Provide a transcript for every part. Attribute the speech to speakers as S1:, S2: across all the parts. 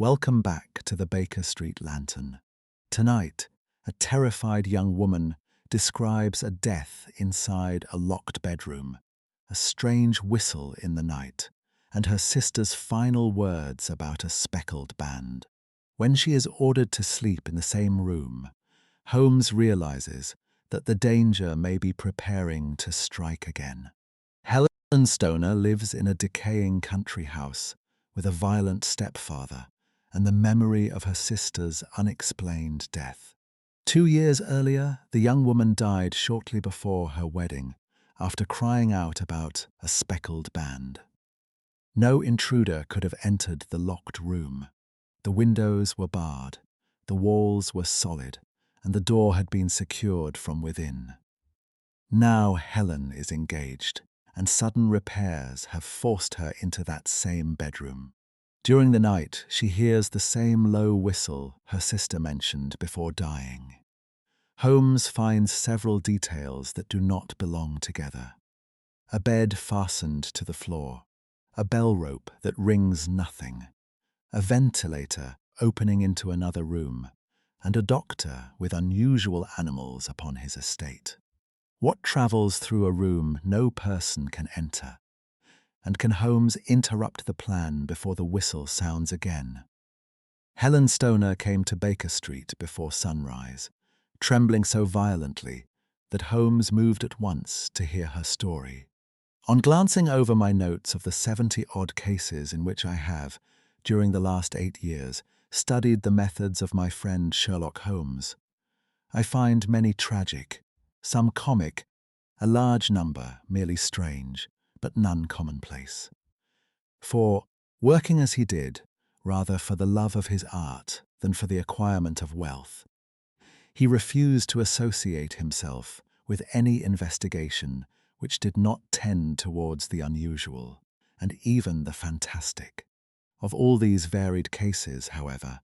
S1: Welcome back to the Baker Street Lantern. Tonight, a terrified young woman describes a death inside a locked bedroom, a strange whistle in the night, and her sister's final words about a speckled band. When she is ordered to sleep in the same room, Holmes realizes that the danger may be preparing to strike again. Helen Stoner lives in a decaying country house with a violent stepfather and the memory of her sister's unexplained death. 2 years earlier, the young woman died shortly before her wedding after crying out about a speckled band. No intruder could have entered the locked room. The windows were barred, the walls were solid, and the door had been secured from within. Now Helen is engaged, and sudden repairs have forced her into that same bedroom. During the night, she hears the same low whistle her sister mentioned before dying. Holmes finds several details that do not belong together. A bed fastened to the floor, a bell rope that rings nothing, a ventilator opening into another room, and a doctor with unusual animals upon his estate. What travels through a room no person can enter? And can Holmes interrupt the plan before the whistle sounds again? Helen Stoner came to Baker Street before sunrise, trembling so violently that Holmes moved at once to hear her story. On glancing over my notes of the 70-odd cases in which I have, during the last 8 years, studied the methods of my friend Sherlock Holmes, I find many tragic, some comic, a large number merely strange, but none commonplace. For, working as he did, rather for the love of his art than for the acquirement of wealth, he refused to associate himself with any investigation which did not tend towards the unusual, and even the fantastic. Of all these varied cases, however,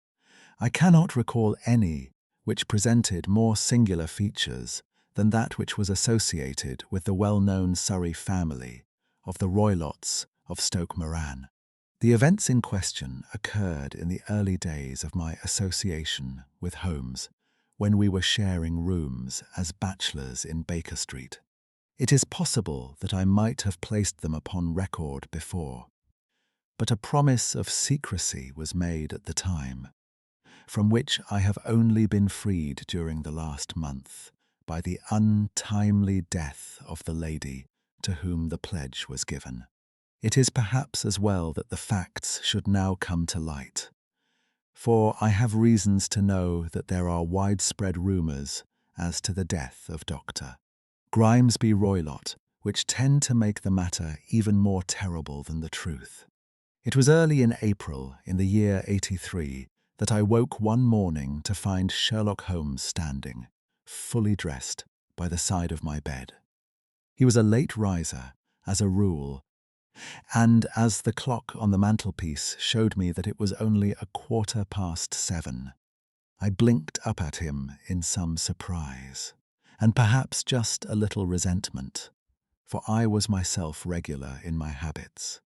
S1: I cannot recall any which presented more singular features than that which was associated with the well-known Surrey family of the Roylotts of Stoke Moran. The events in question occurred in the early days of my association with Holmes, when we were sharing rooms as bachelors in Baker Street. It is possible that I might have placed them upon record before, but a promise of secrecy was made at the time, from which I have only been freed during the last month by the untimely death of the lady to whom the pledge was given. It is perhaps as well that the facts should now come to light, for I have reasons to know that there are widespread rumours as to the death of Dr. Grimesby Roylott, which tend to make the matter even more terrible than the truth. It was early in April in the year 83 that I woke one morning to find Sherlock Holmes standing, fully dressed, by the side of my bed. He was a late riser, as a rule, and as the clock on the mantelpiece showed me that it was only 7:15, I blinked up at him in some surprise, and perhaps just a little resentment, for I was myself regular in my habits.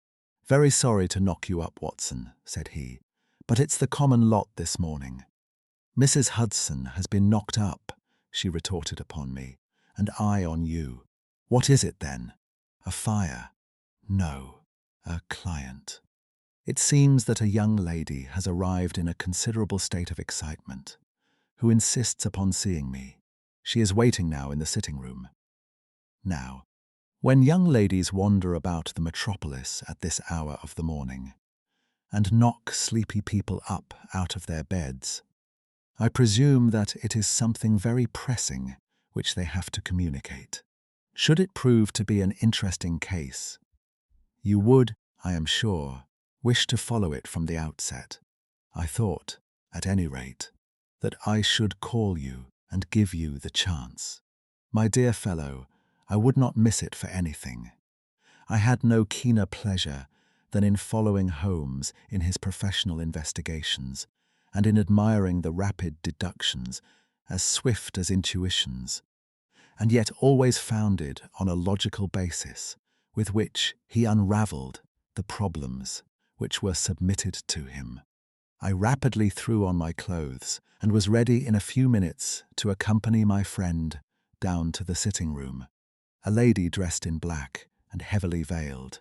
S1: "Very sorry to knock you up, Watson," said he, "but it's the common lot this morning." "Mrs. Hudson has been knocked up," she retorted upon me, "and I on you. What is it then? A fire?" "No, a client. It seems that a young lady has arrived in a considerable state of excitement, who insists upon seeing me. She is waiting now in the sitting room." Now, when young ladies wander about the metropolis at this hour of the morning, and knock sleepy people up out of their beds, I presume that it is something very pressing which they have to communicate. Should it prove to be an interesting case, you would, I am sure, wish to follow it from the outset. I thought, at any rate, that I should call you and give you the chance. My dear fellow, I would not miss it for anything. I had no keener pleasure than in following Holmes in his professional investigations, and in admiring the rapid deductions, as swift as intuitions, and yet always founded on a logical basis, with which he unravelled the problems which were submitted to him. I rapidly threw on my clothes and was ready in a few minutes to accompany my friend down to the sitting room, a lady dressed in black and heavily veiled,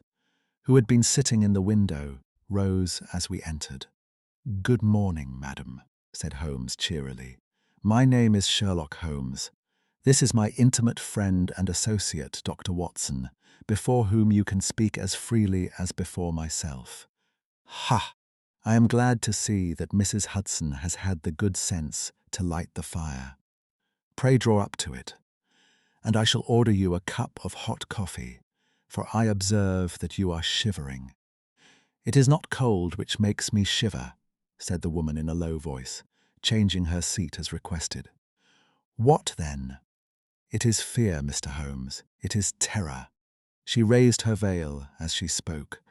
S1: who had been sitting in the window, rose as we entered. "Good morning, madam," said Holmes cheerily. "My name is Sherlock Holmes. This is my intimate friend and associate, Dr. Watson, before whom you can speak as freely as before myself." "Ha! I am glad to see that Mrs. Hudson has had the good sense to light the fire. Pray draw up to it, and I shall order you a cup of hot coffee, for I observe that you are shivering." "It is not cold which makes me shiver," said the woman in a low voice, changing her seat as requested. "What then?" "It is fear, Mr. Holmes. It is terror." She raised her veil as she spoke,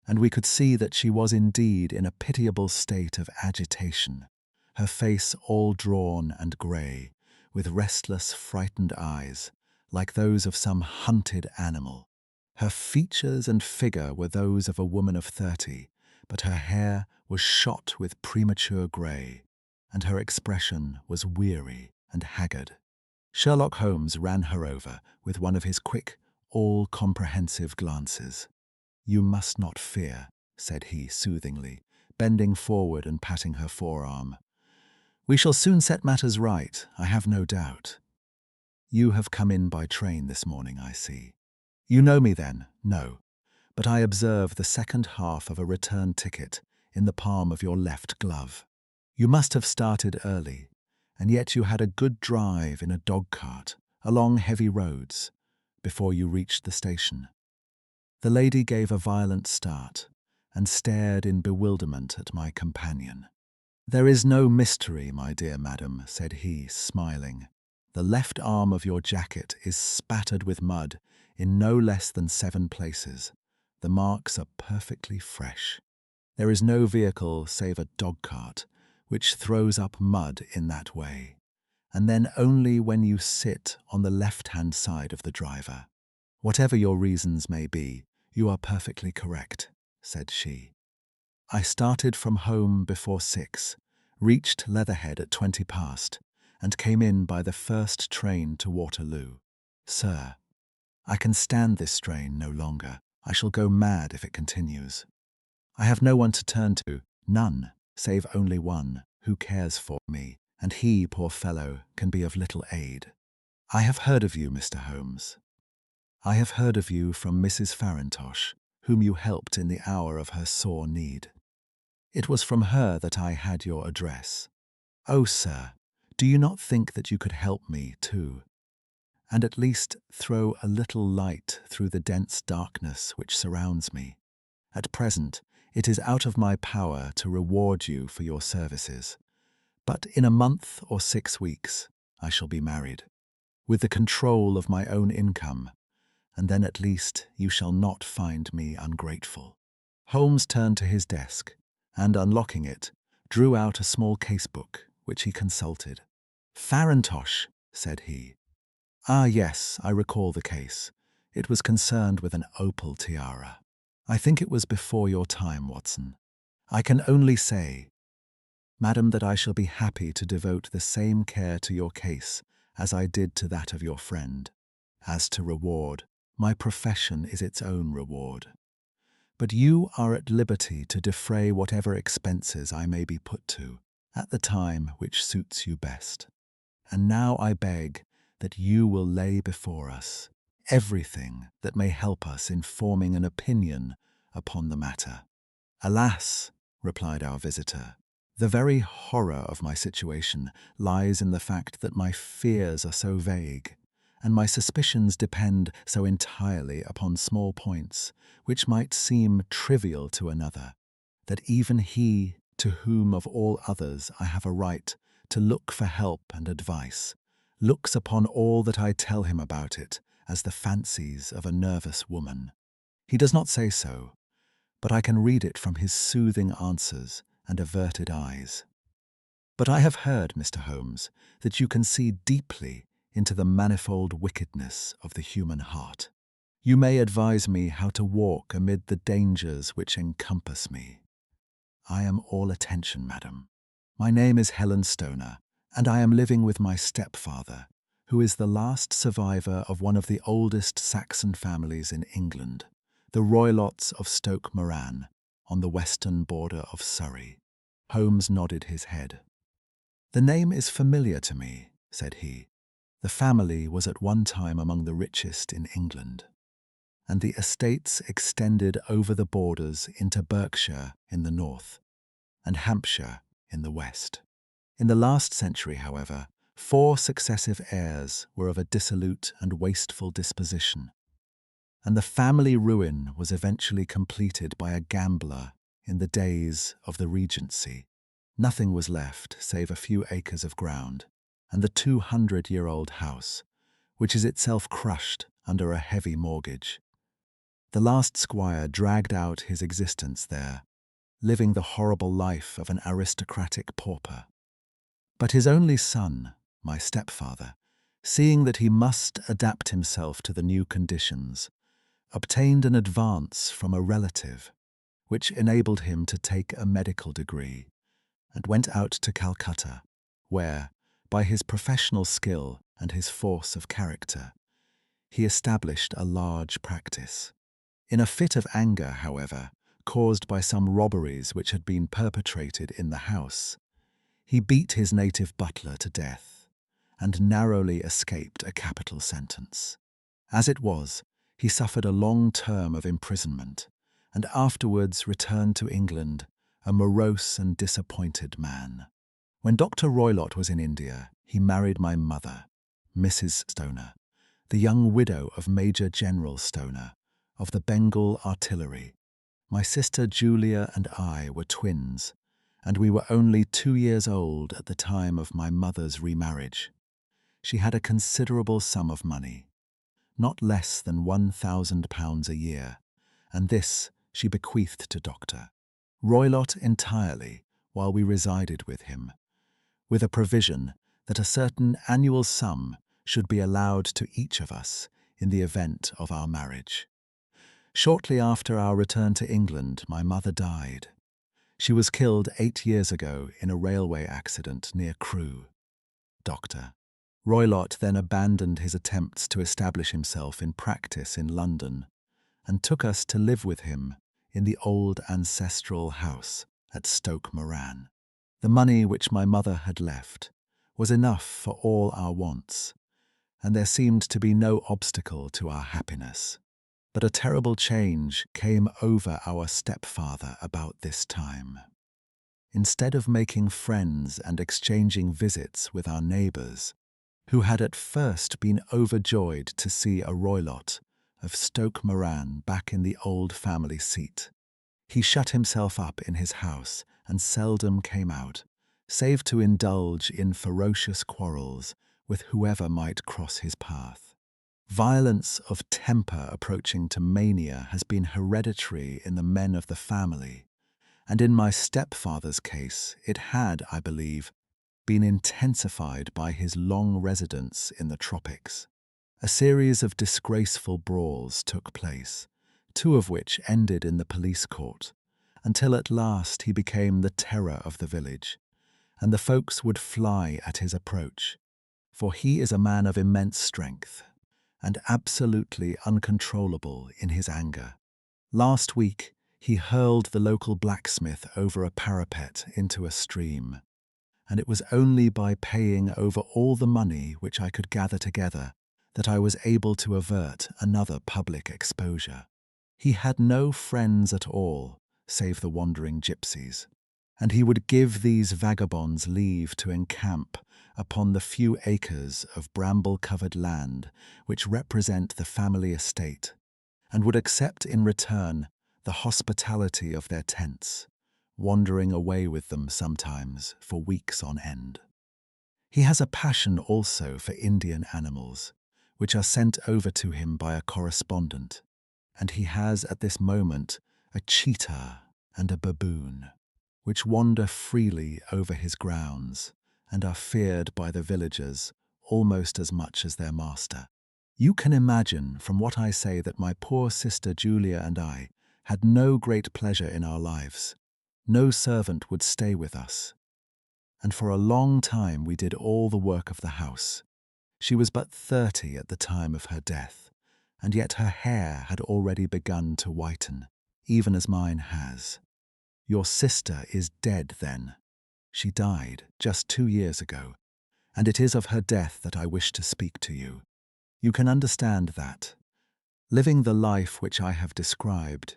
S1: and we could see that she was indeed in a pitiable state of agitation, her face all drawn and grey, with restless, frightened eyes, like those of some hunted animal. Her features and figure were those of a woman of 30, but her hair was shot with premature grey, and her expression was weary and haggard. Sherlock Holmes ran her over with one of his quick, all-comprehensive glances. "You must not fear," said he soothingly, bending forward and patting her forearm. "We shall soon set matters right, I have no doubt. You have come in by train this morning, I see. You know me then? No. But I observe the second half of a return ticket in the palm of your left glove. You must have started early, and yet you had a good drive in a dog-cart, along heavy roads, before you reached the station." The lady gave a violent start and stared in bewilderment at my companion. "There is no mystery, my dear madam," said he, smiling. "The left arm of your jacket is spattered with mud in no less than 7 places. The marks are perfectly fresh. There is no vehicle save a dog-cart which throws up mud in that way, and then only when you sit on the left-hand side of the driver. Whatever your reasons may be, you are perfectly correct," said she. "I started from home before 6, reached Leatherhead at 20 past, and came in by the first train to Waterloo. Sir, I can stand this strain no longer. I shall go mad if it continues. I have no one to turn to, none, save only one, who cares for me, and he, poor fellow, can be of little aid. I have heard of you, Mr. Holmes. I have heard of you from Mrs. Farintosh, whom you helped in the hour of her sore need. It was from her that I had your address. Oh, sir, do you not think that you could help me, too, and at least throw a little light through the dense darkness which surrounds me? At present, it is out of my power to reward you for your services, but in a month or 6 weeks I shall be married, with the control of my own income, and then at least you shall not find me ungrateful." Holmes turned to his desk and, unlocking it, drew out a small case-book, which he consulted. "Farintosh," said he. "Ah, yes, I recall the case. It was concerned with an opal tiara. I think it was before your time, Watson. I can only say, madam, that I shall be happy to devote the same care to your case as I did to that of your friend. As to reward, my profession is its own reward. But you are at liberty to defray whatever expenses I may be put to, at the time which suits you best. And now I beg that you will lay before us everything that may help us in forming an opinion upon the matter." "Alas," replied our visitor, "the very horror of my situation lies in the fact that my fears are so vague, and my suspicions depend so entirely upon small points, which might seem trivial to another, that even he to whom of all others I have a right to look for help and advice, looks upon all that I tell him about it as the fancies of a nervous woman. He does not say so, but I can read it from his soothing answers and averted eyes. But I have heard, Mr. Holmes, that you can see deeply into the manifold wickedness of the human heart. You may advise me how to walk amid the dangers which encompass me." I am all attention, madam. My name is Helen Stoner, and I am living with my stepfather, who is the last survivor of one of the oldest Saxon families in England, the Roylotts of Stoke Moran, on the western border of Surrey. Holmes nodded his head. "The name is familiar to me," said he. "The family was at one time among the richest in England, and the estates extended over the borders into Berkshire in the north and Hampshire in the west. In the last century, however, 4 successive heirs were of a dissolute and wasteful disposition, and the family ruin was eventually completed by a gambler in the days of the Regency. Nothing was left save a few acres of ground and the 200-year-old house, which is itself crushed under a heavy mortgage. The last squire dragged out his existence there, living the horrible life of an aristocratic pauper. But his only son, my stepfather, seeing that he must adapt himself to the new conditions, obtained an advance from a relative, which enabled him to take a medical degree, and went out to Calcutta, where, by his professional skill and his force of character, he established a large practice. In a fit of anger, however, caused by some robberies which had been perpetrated in the house, he beat his native butler to death and narrowly escaped a capital sentence. As it was, he suffered a long term of imprisonment and afterwards returned to England a morose and disappointed man. When Dr. Roylott was in India, he married my mother, Mrs. Stoner, the young widow of Major General Stoner of the Bengal Artillery. My sister Julia and I were twins, and we were only 2 years old at the time of my mother's remarriage. She had a considerable sum of money, not less than £1,000 a year, and this she bequeathed to Dr. Roylott entirely while we resided with him, with a provision that a certain annual sum should be allowed to each of us in the event of our marriage. Shortly after our return to England, my mother died. She was killed 8 years ago in a railway accident near Crewe. Dr. Roylott then abandoned his attempts to establish himself in practice in London and took us to live with him in the old ancestral house at Stoke Moran. The money which my mother had left was enough for all our wants, and there seemed to be no obstacle to our happiness. But a terrible change came over our stepfather about this time. Instead of making friends and exchanging visits with our neighbours, who had at first been overjoyed to see a Roylott of Stoke Moran back in the old family seat, he shut himself up in his house and seldom came out, save to indulge in ferocious quarrels with whoever might cross his path. Violence of temper approaching to mania has been hereditary in the men of the family, and in my stepfather's case it had, I believe, been intensified by his long residence in the tropics. A series of disgraceful brawls took place, 2 of which ended in the police court, until at last he became the terror of the village, and the folks would fly at his approach, for he is a man of immense strength and absolutely uncontrollable in his anger. Last week, he hurled the local blacksmith over a parapet into a stream, and it was only by paying over all the money which I could gather together that I was able to avert another public exposure. He had no friends at all, save the wandering gypsies, and he would give these vagabonds leave to encamp upon the few acres of bramble-covered land which represent the family estate, and would accept in return the hospitality of their tents, wandering away with them sometimes for weeks on end. He has a passion also for Indian animals, which are sent over to him by a correspondent, and he has at this moment a cheetah and a baboon, which wander freely over his grounds and are feared by the villagers almost as much as their master. You can imagine from what I say that my poor sister Julia and I had no great pleasure in our lives. No servant would stay with us, and for a long time we did all the work of the house. She was but 30 at the time of her death, and yet her hair had already begun to whiten, even as mine has. Your sister is dead then. She died just 2 years ago, and it is of her death that I wish to speak to you. You can understand that, living the life which I have described,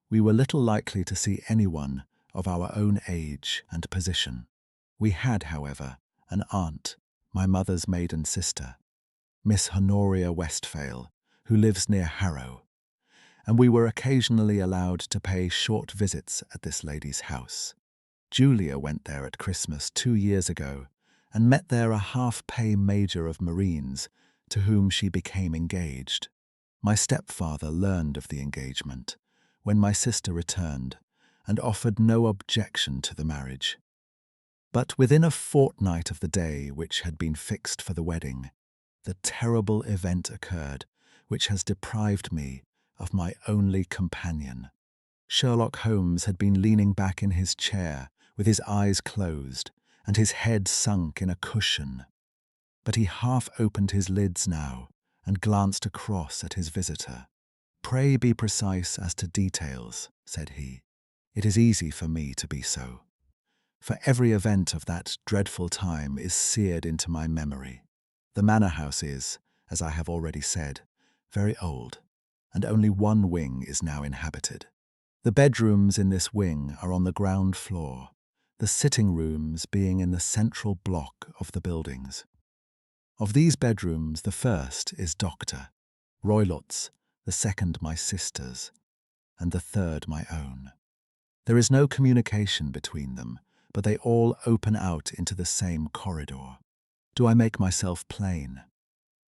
S1: we were little likely to see anyone of our own age and position. We had, however, an aunt, my mother's maiden sister, Miss Honoria Westphale, who lives near Harrow, and we were occasionally allowed to pay short visits at this lady's house. Julia went there at Christmas 2 years ago and met there a half-pay major of Marines to whom she became engaged. My stepfather learned of the engagement when my sister returned and offered no objection to the marriage. But within a fortnight of the day which had been fixed for the wedding, the terrible event occurred which has deprived me of my only companion. Sherlock Holmes had been leaning back in his chair with his eyes closed and his head sunk in a cushion. But he half opened his lids now and glanced across at his visitor. "Pray be precise as to details," said he. "It is easy for me to be so, for every event of that dreadful time is seared into my memory. The manor house is, as I have already said, very old, and only one wing is now inhabited. The bedrooms in this wing are on the ground floor, the sitting rooms being in the central block of the buildings. Of these bedrooms, the first is Dr. Roylott's, the second my sister's, and the third my own. There is no communication between them, but they all open out into the same corridor. Do I make myself plain?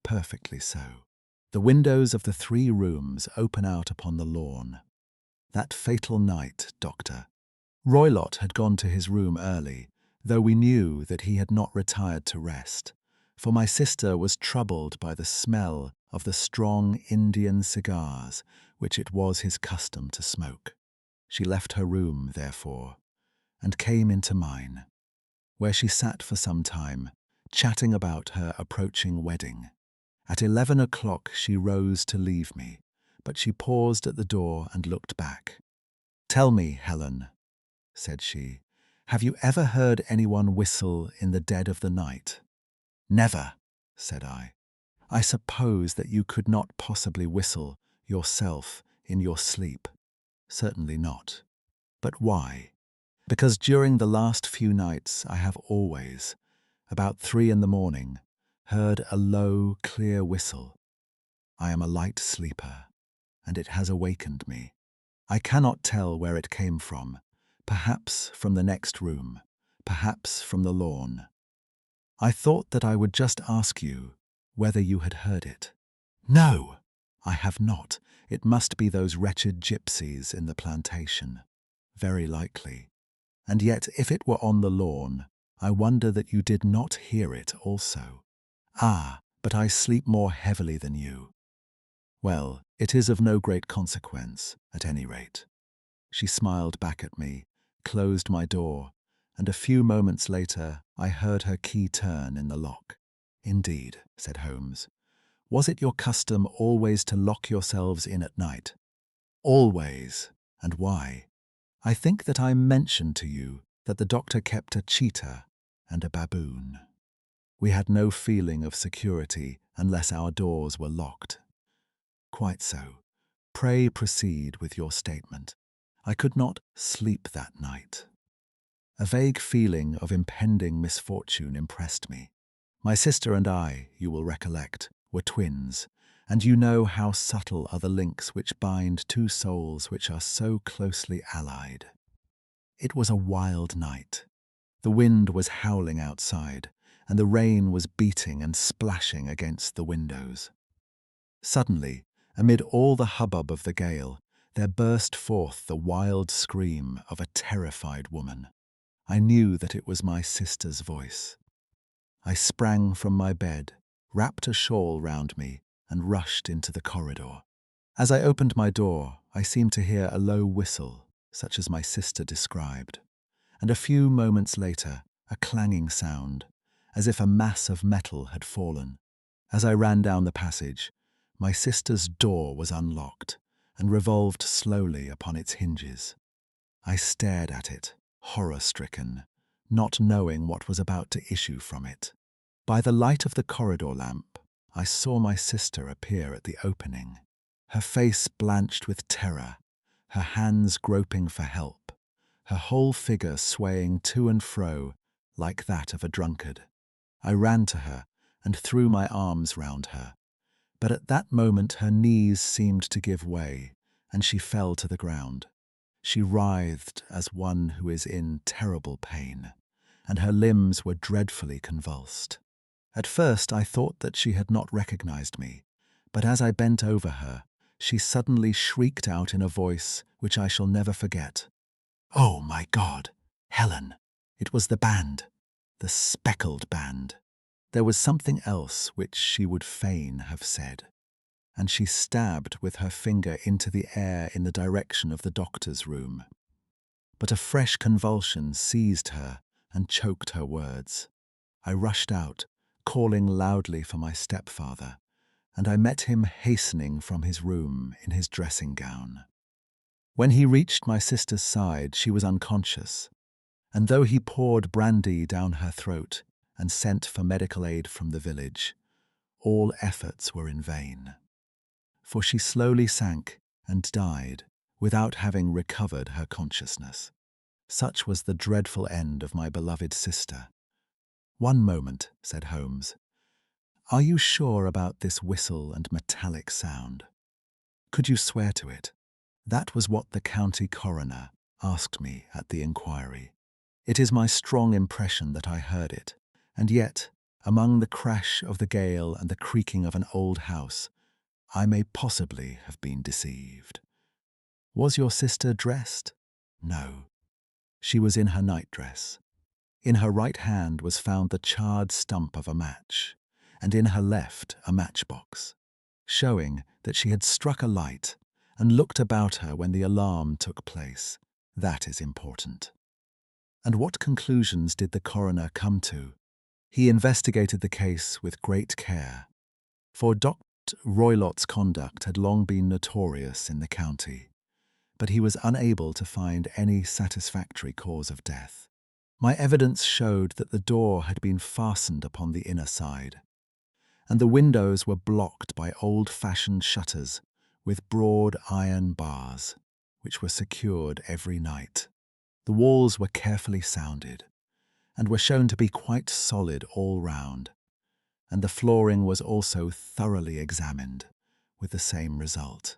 S1: Perfectly so. The windows of the 3 rooms open out upon the lawn. That fatal night, Dr. Roylott had gone to his room early, though we knew that he had not retired to rest, for my sister was troubled by the smell of the strong Indian cigars which it was his custom to smoke. She left her room, therefore, and came into mine, where she sat for some time, chatting about her approaching wedding. At 11 o'clock she rose to leave me, but she paused at the door and looked back. "Tell me, Helen," said she, "have you ever heard anyone whistle in the dead of the night?" "Never," said I. "I suppose that you could not possibly whistle yourself in your sleep." "Certainly not." "But why?" "Because during the last few nights I have always, about 3 in the morning, heard a low, clear whistle. I am a light sleeper, and it has awakened me. I cannot tell where it came from, perhaps from the next room, perhaps from the lawn. I thought that I would just ask you whether you had heard it." "No, I have not. It must be those wretched gypsies in the plantation." "Very likely. And yet, if it were on the lawn, I wonder that you did not hear it also." "Ah, but I sleep more heavily than you." "Well, it is of no great consequence, at any rate." She smiled back at me, closed my door, and a few moments later I heard her key turn in the lock. "Indeed," said Holmes. "Was it your custom always to lock yourselves in at night?" "Always. And why?" "I think that I mentioned to you that the doctor kept a cheetah and a baboon. We had no feeling of security unless our doors were locked." "Quite so. Pray proceed with your statement." "I could not sleep that night. A vague feeling of impending misfortune impressed me. My sister and I, you will recollect, were twins, and you know how subtle are the links which bind 2 souls which are so closely allied. It was a wild night. The wind was howling outside, and the rain was beating and splashing against the windows. Suddenly, amid all the hubbub of the gale, there burst forth the wild scream of a terrified woman. I knew that it was my sister's voice. I sprang from my bed, wrapped a shawl round me, and rushed into the corridor. As I opened my door, I seemed to hear a low whistle, such as my sister described, and a few moments later, a clanging sound, as if a mass of metal had fallen. As I ran down the passage, my sister's door was unlocked and revolved slowly upon its hinges. I stared at it, horror-stricken, not knowing what was about to issue from it. By the light of the corridor lamp, I saw my sister appear at the opening, her face blanched with terror, her hands groping for help, her whole figure swaying to and fro like that of a drunkard. I ran to her and threw my arms round her, but at that moment her knees seemed to give way, and she fell to the ground. She writhed as one who is in terrible pain, and her limbs were dreadfully convulsed. At first I thought that she had not recognized me, but as I bent over her, she suddenly shrieked out in a voice which I shall never forget. "Oh, my God, Helen!" It was the band, the Speckled band. There was something else which she would fain have said, and she stabbed with her finger into the air in the direction of the doctor's room. But a fresh convulsion seized her and choked her words. I rushed out, calling loudly for my stepfather, and I met him hastening from his room in his dressing gown. When he reached my sister's side, she was unconscious, and though he poured brandy down her throat and sent for medical aid from the village, all efforts were in vain. For she slowly sank and died without having recovered her consciousness. Such was the dreadful end of my beloved sister. "One moment," said Holmes. "Are you sure about this whistle and metallic sound? Could you swear to it?" That was what the county coroner asked me at the inquiry. It is my strong impression that I heard it, and yet, among the crash of the gale and the creaking of an old house, I may possibly have been deceived. Was your sister dressed? No. She was in her nightdress. In her right hand was found the charred stump of a match, and in her left a matchbox, showing that she had struck a light and looked about her when the alarm took place. That is important. And what conclusions did the coroner come to? He investigated the case with great care, for Dr. Roylott's conduct had long been notorious in the county, but he was unable to find any satisfactory cause of death. My evidence showed that the door had been fastened upon the inner side, and the windows were blocked by old-fashioned shutters with broad iron bars, which were secured every night. The walls were carefully sounded, and were shown to be quite solid all round, and the flooring was also thoroughly examined, with the same result.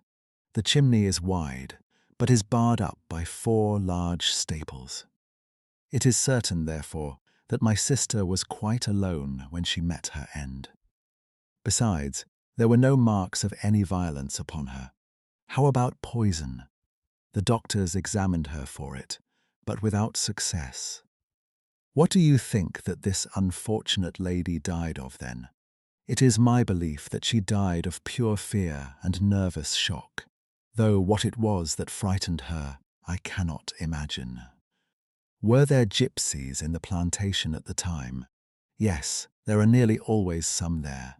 S1: The chimney is wide, but is barred up by 4 large staples. It is certain, therefore, that my sister was quite alone when she met her end. Besides, there were no marks of any violence upon her. How about poison? The doctors examined her for it, but without success. What do you think that this unfortunate lady died of then? It is my belief that she died of pure fear and nervous shock, though what it was that frightened her, I cannot imagine. Were there gypsies in the plantation at the time? Yes, there are nearly always some there.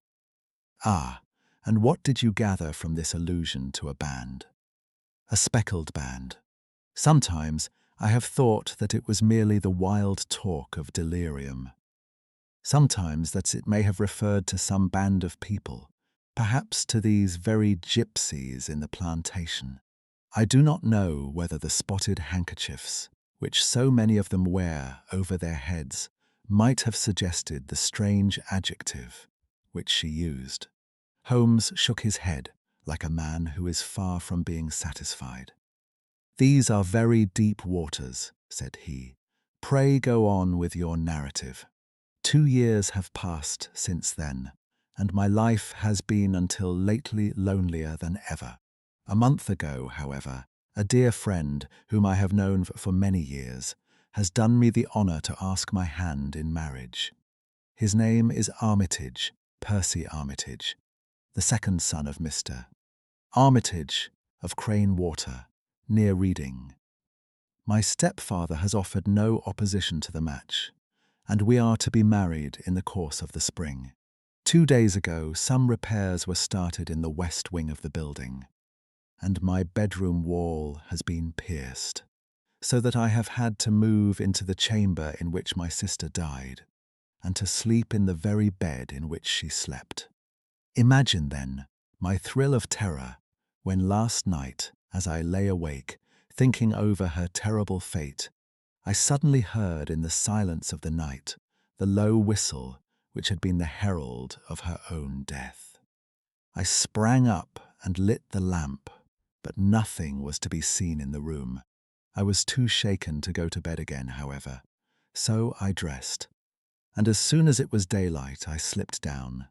S1: Ah, and what did you gather from this allusion to a band? A speckled band. Sometimes I have thought that it was merely the wild talk of delirium. Sometimes that it may have referred to some band of people, perhaps to these very gypsies in the plantation. I do not know whether the spotted handkerchiefs, which so many of them wear over their heads, might have suggested the strange adjective which she used. Holmes shook his head like a man who is far from being satisfied. "These are very deep waters," said he. "Pray go on with your narrative. 2 years have passed since then, and my life has been until lately lonelier than ever. A month ago, however, a dear friend, whom I have known for many years, has done me the honour to ask my hand in marriage. His name is Armitage, Percy Armitage, the second son of Mr. Armitage of Crane Water, near Reading. My stepfather has offered no opposition to the match, and we are to be married in the course of the spring. 2 days ago, some repairs were started in the west wing of the building, and my bedroom wall has been pierced, so that I have had to move into the chamber in which my sister died, and to sleep in the very bed in which she slept. Imagine, then, my thrill of terror when last night, as I lay awake, thinking over her terrible fate, I suddenly heard in the silence of the night the low whistle which had been the herald of her own death. I sprang up and lit the lamp, but nothing was to be seen in the room. I was too shaken to go to bed again, however, so I dressed, and as soon as it was daylight I slipped down,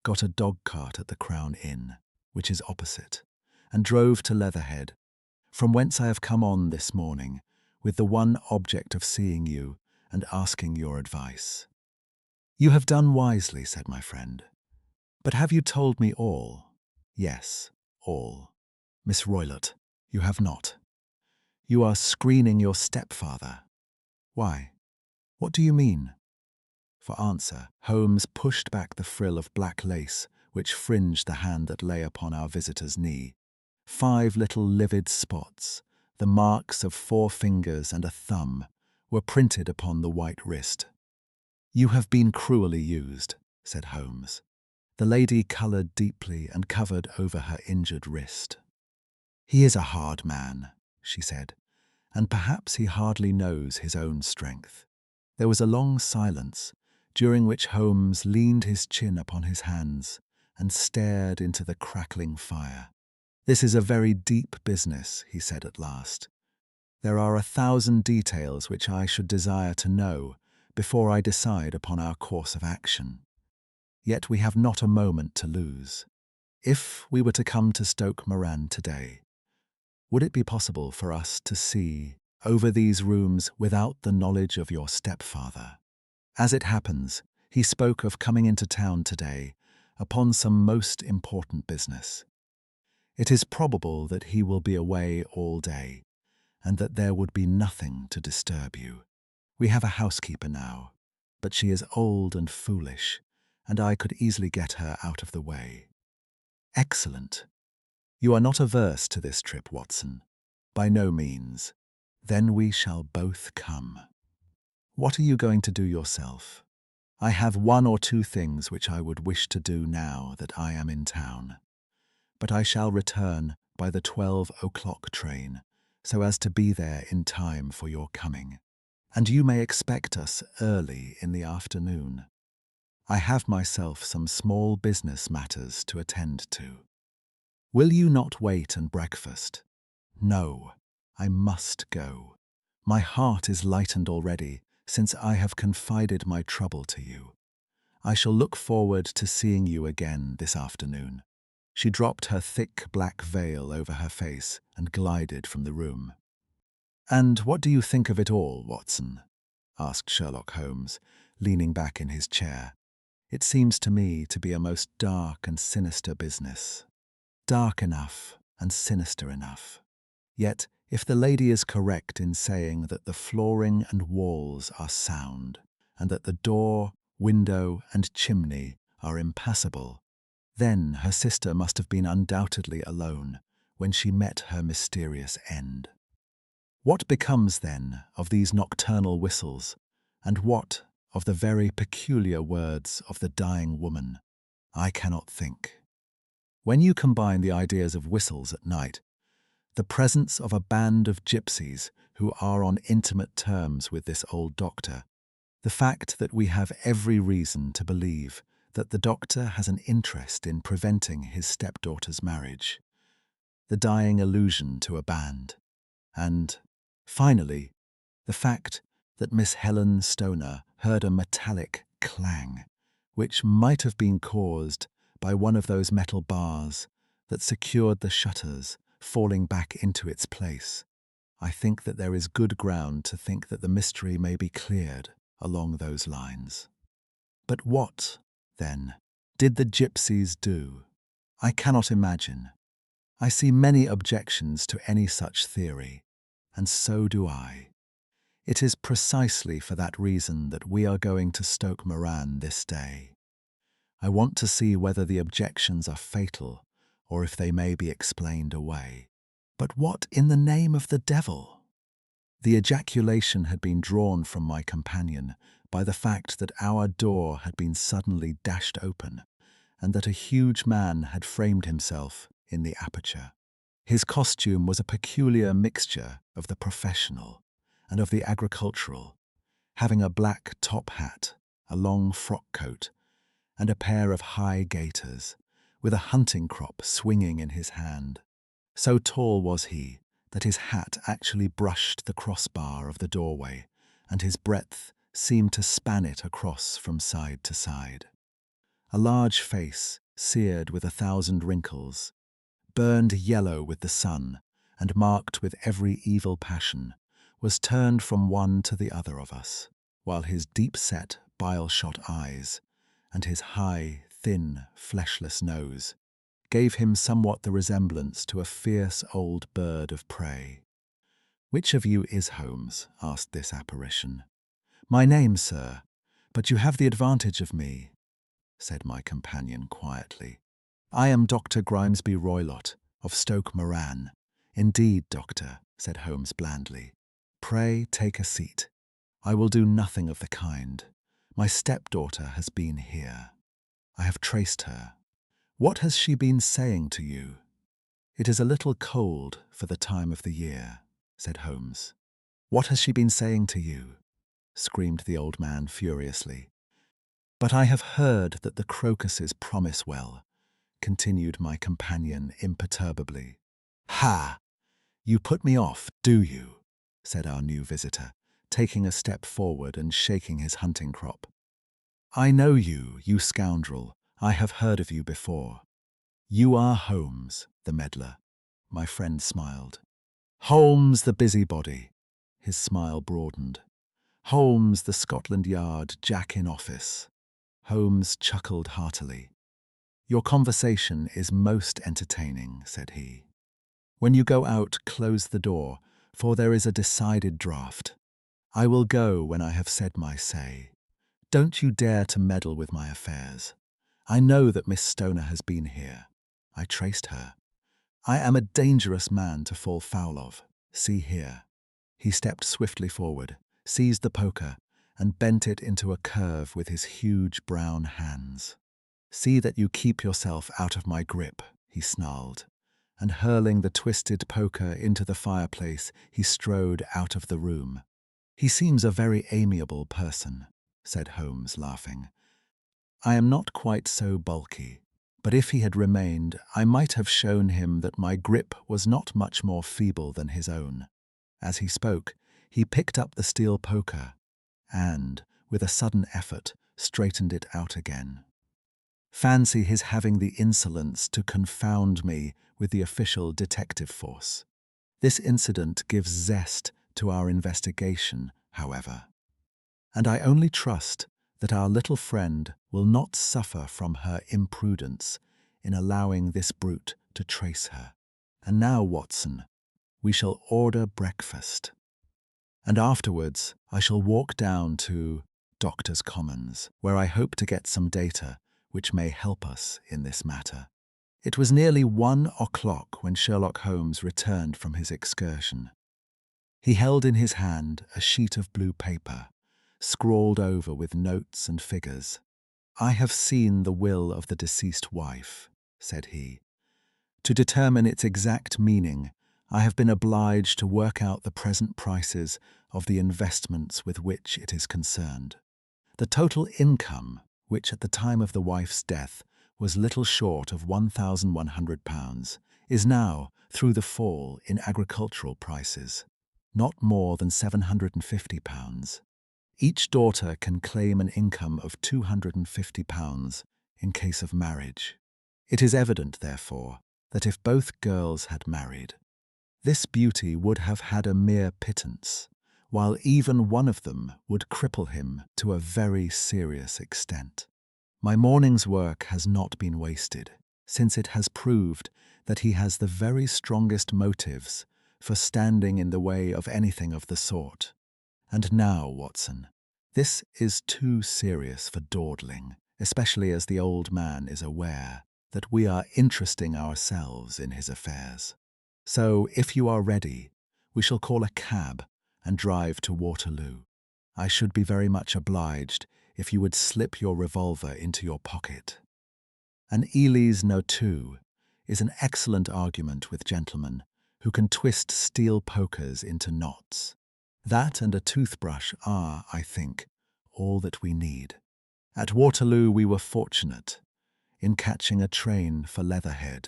S1: got a dog-cart at the Crown Inn, which is opposite, and drove to Leatherhead, from whence I have come on this morning, with the one object of seeing you and asking your advice. You have done wisely, said my friend. But have you told me all? Yes, all. Miss Roylott, you have not. You are screening your stepfather. Why? What do you mean? For answer, Holmes pushed back the frill of black lace which fringed the hand that lay upon our visitor's knee. 5 little livid spots, the marks of 4 fingers and a thumb, were printed upon the white wrist. You have been cruelly used, said Holmes. The lady coloured deeply and covered over her injured wrist. He is a hard man, she said, and perhaps he hardly knows his own strength. There was a long silence, during which Holmes leaned his chin upon his hands and stared into the crackling fire. This is a very deep business, he said at last. There are 1,000 details which I should desire to know before I decide upon our course of action. Yet we have not a moment to lose. If we were to come to Stoke Moran today, would it be possible for us to see over these rooms without the knowledge of your stepfather? As it happens, he spoke of coming into town today upon some most important business. It is probable that he will be away all day, and that there would be nothing to disturb you. We have a housekeeper now, but she is old and foolish, and I could easily get her out of the way. Excellent. You are not averse to this trip, Watson? By no means. Then we shall both come. What are you going to do yourself? I have 1 or 2 things which I would wish to do now that I am in town. But I shall return by the 12 o'clock train, so as to be there in time for your coming. And you may expect us early in the afternoon. I have myself some small business matters to attend to. Will you not wait and breakfast? No, I must go. My heart is lightened already, since I have confided my trouble to you. I shall look forward to seeing you again this afternoon. She dropped her thick black veil over her face and glided from the room. And what do you think of it all, Watson? Asked Sherlock Holmes, leaning back in his chair. It seems to me to be a most dark and sinister business. Dark enough and sinister enough. Yet, if the lady is correct in saying that the flooring and walls are sound, and that the door, window, and chimney are impassable, then her sister must have been undoubtedly alone when she met her mysterious end. What becomes, then, of these nocturnal whistles, and what of the very peculiar words of the dying woman? I cannot think. When you combine the ideas of whistles at night, the presence of a band of gypsies who are on intimate terms with this old doctor, the fact that we have every reason to believe that the doctor has an interest in preventing his stepdaughter's marriage, the dying allusion to a band, and, finally, the fact that Miss Helen Stoner heard a metallic clang, which might have been caused by one of those metal bars that secured the shutters falling back into its place. I think that there is good ground to think that the mystery may be cleared along those lines. But what, then, did the gypsies do? I cannot imagine. I see many objections to any such theory. and so do I. It is precisely for that reason that we are going to Stoke Moran this day. I want to see whether the objections are fatal or if they may be explained away. But what in the name of the devil? The ejaculation had been drawn from my companion by the fact that our door had been suddenly dashed open and that a huge man had framed himself in the aperture. His costume was a peculiar mixture of the professional and of the agricultural, having a black top hat, a long frock coat, and a pair of high gaiters, with a hunting crop swinging in his hand. So tall was he that his hat actually brushed the crossbar of the doorway, and his breadth seemed to span it across from side to side. A large face, seared with 1,000 wrinkles, burned yellow with the sun and marked with every evil passion, was turned from one to the other of us, while his deep-set, bile-shot eyes and his high, thin, fleshless nose gave him somewhat the resemblance to a fierce old bird of prey. "Which of you is Holmes?" asked this apparition. "My name, sir, but you have the advantage of me," said my companion quietly. "I am Dr. Grimesby Roylott, of Stoke Moran." "Indeed, doctor," said Holmes blandly. "Pray take a seat. I will do nothing of the kind. My stepdaughter has been here. I have traced her. What has she been saying to you?" "It is a little cold for the time of the year," said Holmes. "What has she been saying to you?" screamed the old man furiously. "But I have heard that the crocuses promise well," continued my companion imperturbably. "Ha! You put me off, do you?" said our new visitor, taking a step forward and shaking his hunting crop. "I know you, you scoundrel. I have heard of you before. You are Holmes, the meddler." My friend smiled. "Holmes, the busybody." His smile broadened. "Holmes, the Scotland Yard Jack in office." Holmes chuckled heartily. "Your conversation is most entertaining," said he. "When you go out, close the door, for there is a decided draught. I will go when I have said my say. Don't you dare to meddle with my affairs. I know that Miss Stoner has been here. I traced her. I am a dangerous man to fall foul of. See here." He stepped swiftly forward, seized the poker, and bent it into a curve with his huge brown hands. "See that you keep yourself out of my grip," he snarled, and hurling the twisted poker into the fireplace, he strode out of the room. "He seems a very amiable person," said Holmes, laughing. "I am not quite so bulky, but if he had remained, I might have shown him that my grip was not much more feeble than his own." As he spoke, he picked up the steel poker and, with a sudden effort, straightened it out again. Fancy his having the insolence to confound me with the official detective force. This incident gives zest to our investigation, however, and I only trust that our little friend will not suffer from her imprudence in allowing this brute to trace her. And now, Watson, we shall order breakfast, and afterwards I shall walk down to Doctor's Commons, where I hope to get some data which may help us in this matter. It was nearly 1 o'clock when Sherlock Holmes returned from his excursion. He held in his hand a sheet of blue paper, scrawled over with notes and figures. "I have seen the will of the deceased wife," said he. "To determine its exact meaning, I have been obliged to work out the present prices of the investments with which it is concerned. The total income, which at the time of the wife's death was little short of £1,100, is now, through the fall in agricultural prices, not more than £750. Each daughter can claim an income of £250 in case of marriage. It is evident, therefore, that if both girls had married, this beauty would have had a mere pittance, while even one of them would cripple him to a very serious extent. My morning's work has not been wasted, since it has proved that he has the very strongest motives for standing in the way of anything of the sort. And now, Watson, this is too serious for dawdling, especially as the old man is aware that we are interesting ourselves in his affairs. So, if you are ready, we shall call a cab and drive to Waterloo. I should be very much obliged if you would slip your revolver into your pocket. An Elise Notu is an excellent argument with gentlemen who can twist steel pokers into knots. That and a toothbrush are, I think, all that we need. At Waterloo we were fortunate in catching a train for Leatherhead,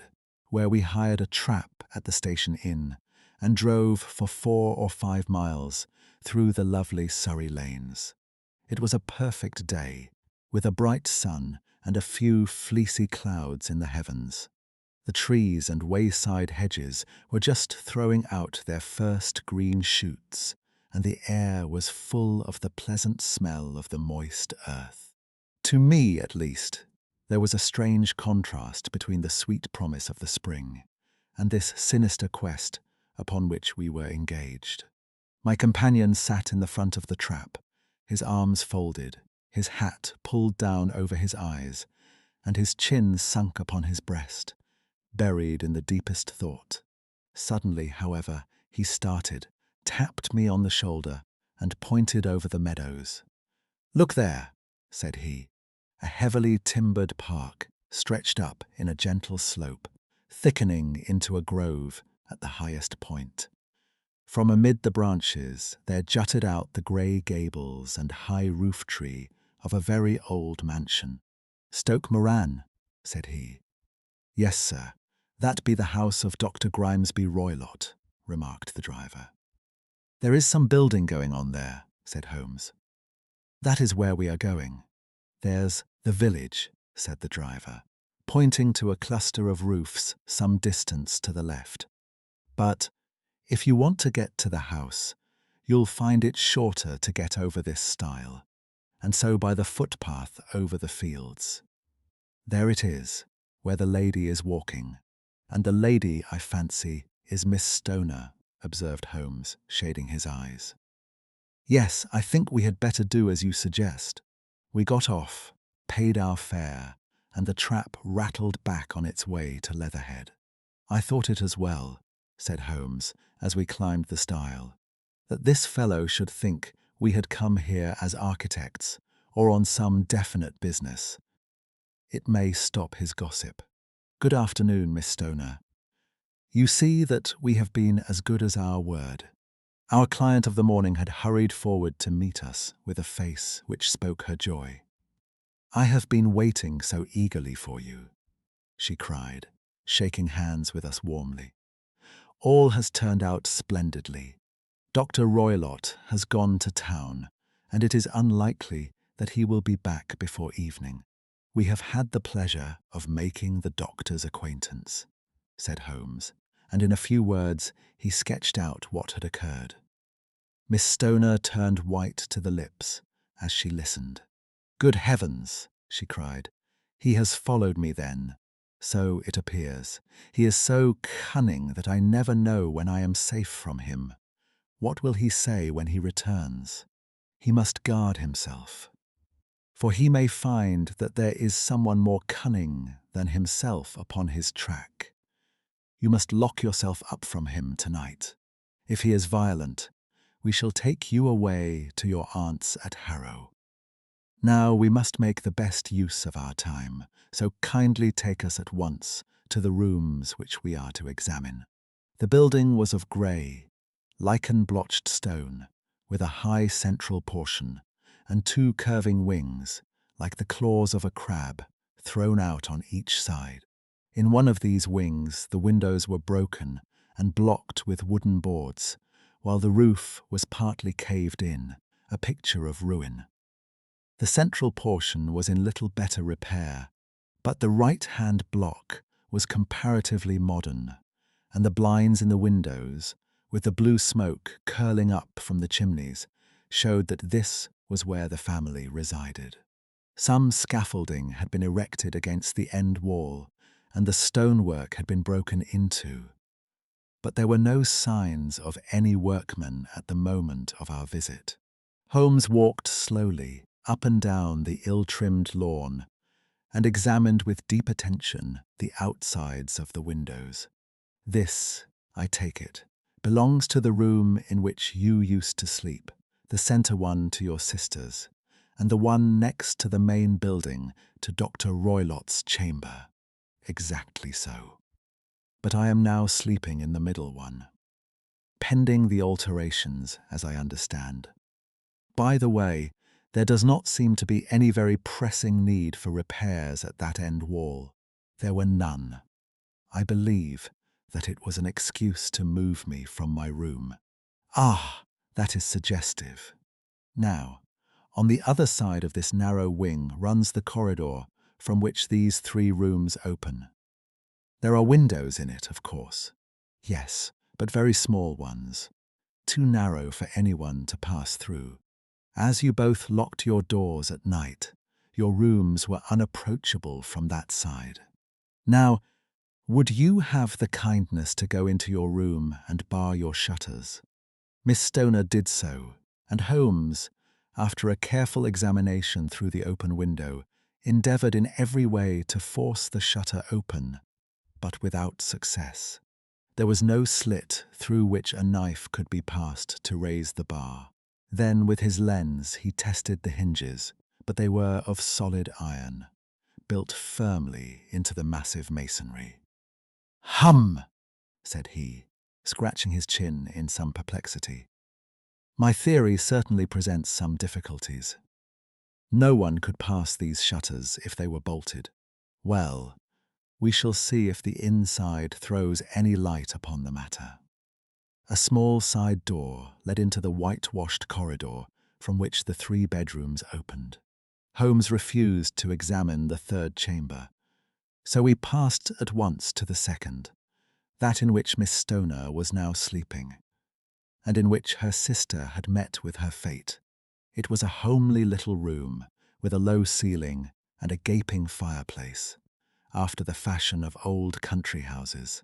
S1: where we hired a trap at the station inn and drove for 4 or 5 miles through the lovely Surrey lanes. It was a perfect day, with a bright sun and a few fleecy clouds in the heavens. The trees and wayside hedges were just throwing out their first green shoots, and the air was full of the pleasant smell of the moist earth. To me, at least, there was a strange contrast between the sweet promise of the spring and this sinister quest upon which we were engaged. My companion sat in the front of the trap, his arms folded, his hat pulled down over his eyes, and his chin sunk upon his breast, buried in the deepest thought. Suddenly, however, he started, tapped me on the shoulder, and pointed over the meadows. "Look there," said he. A heavily timbered park stretched up in a gentle slope, thickening into a grove at the highest point. From amid the branches there jutted out the grey gables and high roof tree of a very old mansion. "Stoke Moran," said he. "Yes, sir, that be the house of Dr. Grimesby Roylott," remarked the driver. "There is some building going on there," said Holmes. "That is where we are going. There's the village," said the driver, pointing to a cluster of roofs some distance to the left. "But if you want to get to the house, you'll find it shorter to get over this stile, and so by the footpath over the fields. There it is, where the lady is walking, and the lady, I fancy, is Miss Stoner," observed Holmes, shading his eyes. "Yes, I think we had better do as you suggest." We got off, paid our fare, and the trap rattled back on its way to Leatherhead. "I thought it as well," said Holmes, as we climbed the stile, "that this fellow should think we had come here as architects or on some definite business. It may stop his gossip. Good afternoon, Miss Stoner. You see that we have been as good as our word." Our client of the morning had hurried forward to meet us with a face which spoke her joy. "I have been waiting so eagerly for you," she cried, shaking hands with us warmly. "All has turned out splendidly. Dr. Roylott has gone to town, and it is unlikely that he will be back before evening. We have had the pleasure of making the doctor's acquaintance," said Holmes, and in a few words he sketched out what had occurred. Miss Stoner turned white to the lips as she listened. "Good heavens!" she cried. "He has followed me then. So it appears. He is so cunning that I never know when I am safe from him. What will he say when he returns? He must guard himself, for he may find that there is someone more cunning than himself upon his track. You must lock yourself up from him tonight. If he is violent, we shall take you away to your aunt's at Harrow. Now we must make the best use of our time, so kindly take us at once to the rooms which we are to examine." The building was of grey, lichen-blotched stone, with a high central portion and 2 curving wings, like the claws of a crab, thrown out on each side. In one of these wings the windows were broken and blocked with wooden boards, while the roof was partly caved in, a picture of ruin. The central portion was in little better repair, but the right-hand block was comparatively modern, and the blinds in the windows, with the blue smoke curling up from the chimneys, showed that this was where the family resided. Some scaffolding had been erected against the end wall, and the stonework had been broken into. but there were no signs of any workmen at the moment of our visit. Holmes walked slowly up and down the ill-trimmed lawn and examined with deep attention the outsides of the windows. This, I take it, belongs to the room in which you used to sleep, the centre one to your sisters, and the one next to the main building to Dr. Roylott's chamber. Exactly so. But I am now sleeping in the middle one, pending the alterations, as I understand. By the way, there does not seem to be any very pressing need for repairs at that end wall. There were none. I believe that it was an excuse to move me from my room. Ah, that is suggestive. Now, on the other side of this narrow wing runs the corridor from which these 3 rooms open. There are windows in it, of course. Yes, but very small ones, too narrow for anyone to pass through. As you both locked your doors at night, your rooms were unapproachable from that side. Now, would you have the kindness to go into your room and bar your shutters? Miss Stoner did so, and Holmes, after a careful examination through the open window, endeavoured in every way to force the shutter open, but without success. There was no slit through which a knife could be passed to raise the bar. Then, with his lens, he tested the hinges, but they were of solid iron, built firmly into the massive masonry. "Hum!" said he, scratching his chin in some perplexity. "My theory certainly presents some difficulties. No one could pass these shutters if they were bolted. Well, we shall see if the inside throws any light upon the matter." A small side door led into the whitewashed corridor from which the 3 bedrooms opened. Holmes refused to examine the 3rd chamber, so we passed at once to the 2nd, that in which Miss Stoner was now sleeping, and in which her sister had met with her fate. It was a homely little room with a low ceiling and a gaping fireplace, after the fashion of old country houses.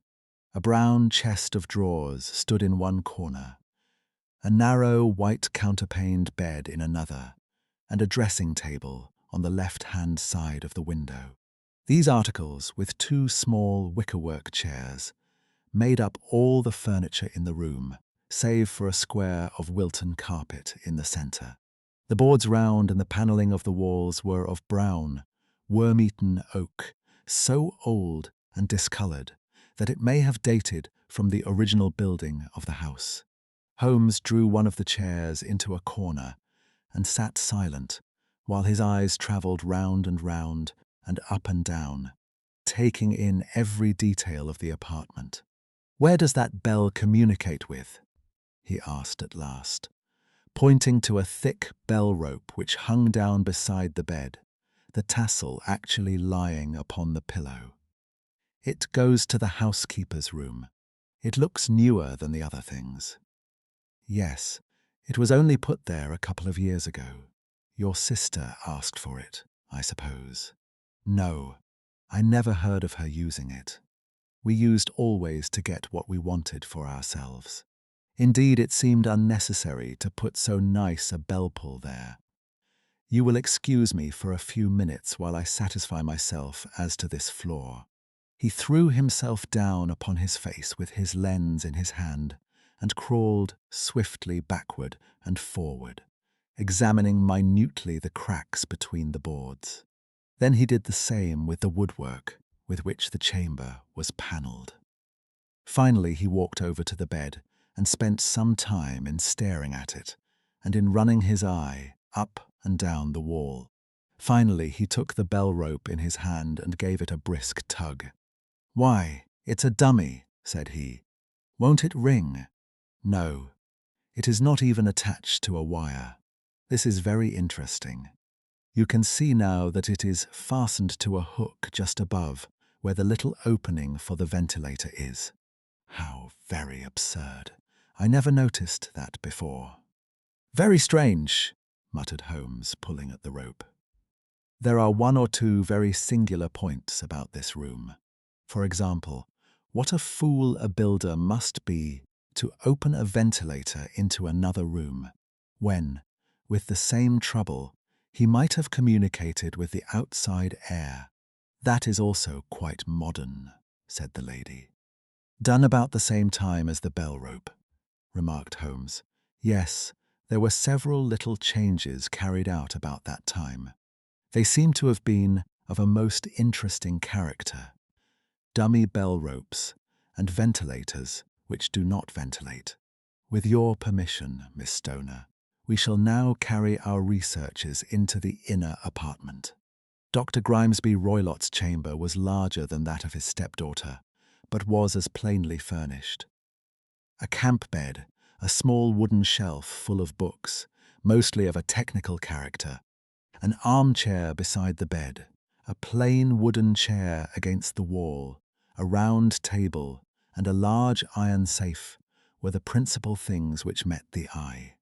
S1: A brown chest of drawers stood in one corner, a narrow white counterpaned bed in another, and a dressing table on the left-hand side of the window. These articles, with 2 small wickerwork chairs, made up all the furniture in the room, save for a square of Wilton carpet in the centre. The boards round and the panelling of the walls were of brown, worm-eaten oak, so old and discoloured that it may have dated from the original building of the house. Holmes drew one of the chairs into a corner and sat silent, while his eyes travelled round and up and down, taking in every detail of the apartment. "Where does that bell communicate with?" he asked at last, pointing to a thick bell rope which hung down beside the bed, the tassel actually lying upon the pillow. "It goes to the housekeeper's room. It looks newer than the other things." "Yes, it was only put there a couple of years ago. Your sister asked for it, I suppose." "No, I never heard of her using it. We used always to get what we wanted for ourselves. Indeed, it seemed unnecessary to put so nice a bell-pull there. You will excuse me for a few minutes while I satisfy myself as to this floor." He threw himself down upon his face with his lens in his hand and crawled swiftly backward and forward, examining minutely the cracks between the boards. Then he did the same with the woodwork with which the chamber was panelled. Finally, he walked over to the bed and spent some time in staring at it and in running his eye up and down the wall. Finally, he took the bell rope in his hand and gave it a brisk tug. "Why, it's a dummy," said he. "Won't it ring?" "No, it is not even attached to a wire. This is very interesting. You can see now that it is fastened to a hook just above, where the little opening for the ventilator is. How very absurd. I never noticed that before." "Very strange," muttered Holmes, pulling at the rope. "There are 1 or 2 very singular points about this room. For example, What a fool a builder must be to open a ventilator into another room, when, with the same trouble, he might have communicated with the outside air. That is also quite modern, said the lady. Done about the same time as the bell rope, remarked Holmes. Yes, there were several little changes carried out about that time. They seem to have been of a most interesting character. Dummy bell ropes and ventilators which do not ventilate. With your permission, Miss Stoner, we shall now carry our researches into the inner apartment. Dr. Grimesby Roylott's chamber was larger than that of his stepdaughter, but was as plainly furnished. A camp bed, a small wooden shelf full of books, mostly of a technical character, an armchair beside the bed, a plain wooden chair against the wall, a round table, and a large iron safe were the principal things which met the eye.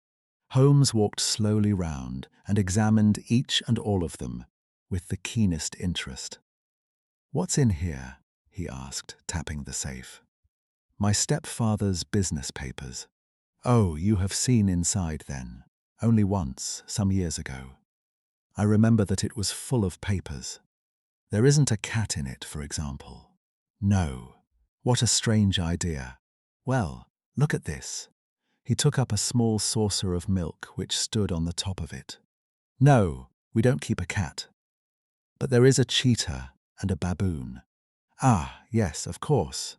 S1: Holmes walked slowly round and examined each and all of them with the keenest interest. "What's in here?" he asked, tapping the safe. "My stepfather's business papers." "Oh, you have seen inside then. Only once, some years ago. I remember that it was full of papers. There isn't a cat in it, for example." "No. What a strange idea. Well, look at this." He took up a small saucer of milk which stood on the top of it. "No, we don't keep a cat. But there is a cheetah and a baboon." "Ah, yes, of course.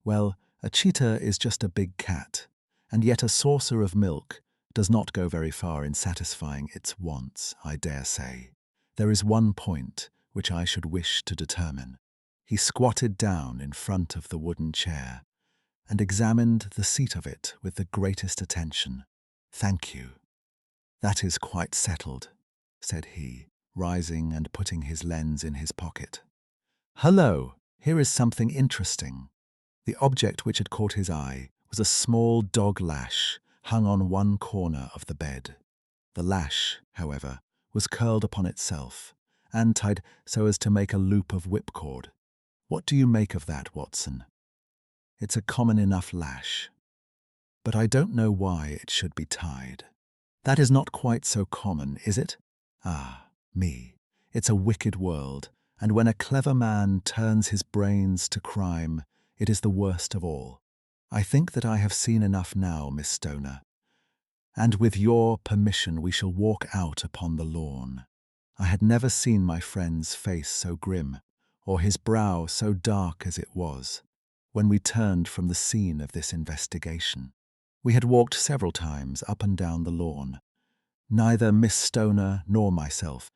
S1: Well, a cheetah is just a big cat, and yet a saucer of milk does not go very far in satisfying its wants, I dare say. There is one point which I should wish to determine." He squatted down in front of the wooden chair and examined the seat of it with the greatest attention. "Thank you. That is quite settled," said he, rising and putting his lens in his pocket. "Hullo, here is something interesting." The object which had caught his eye was a small dog lash hung on one corner of the bed. The lash, however, was curled upon itself and tied so as to make a loop of whipcord. "What do you make of that, Watson?" "It's a common enough lash, but I don't know why it should be tied." "That is not quite so common, is it?" "Ah, me. It's a wicked world, and when a clever man turns his brains to crime, it is the worst of all. I think that I have seen enough now, Miss Stoner, and with your permission we shall walk out upon the lawn." I had never seen my friend's face so grim, or his brow so dark as it was, when we turned from the scene of this investigation. We had walked several times up and down the lawn, neither Miss Stoner nor myself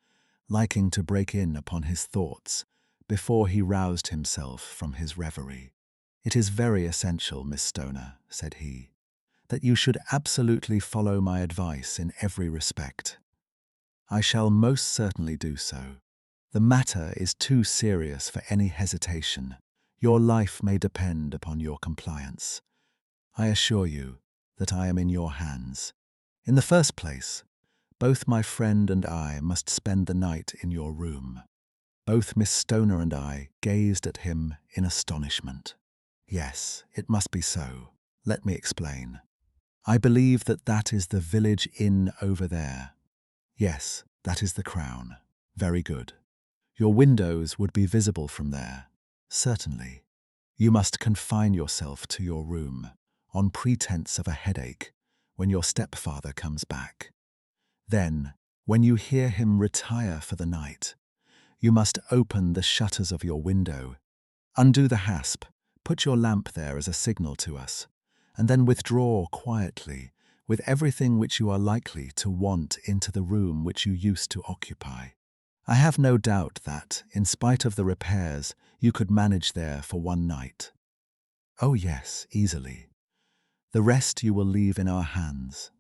S1: liking to break in upon his thoughts before he roused himself from his reverie. "It is very essential, Miss Stoner," said he, "that you should absolutely follow my advice in every respect." "I shall most certainly do so. The matter is too serious for any hesitation. Your life may depend upon your compliance. I assure you that I am in your hands. In the first place, both my friend and I must spend the night in your room." Both Miss Stoner and I gazed at him in astonishment. "Yes, it must be so. Let me explain. I believe that that is the village inn over there." "Yes, that is the Crown." "Very good. Your windows would be visible from there." "Certainly. You must confine yourself to your room, on pretense of a headache, when your stepfather comes back. Then, when you hear him retire for the night, you must open the shutters of your window, undo the hasp, put your lamp there as a signal to us, and then withdraw quietly with everything which you are likely to want into the room which you used to occupy. I have no doubt that, in spite of the repairs, you could manage there for one night." "Oh yes, easily. The rest you will leave in our hands."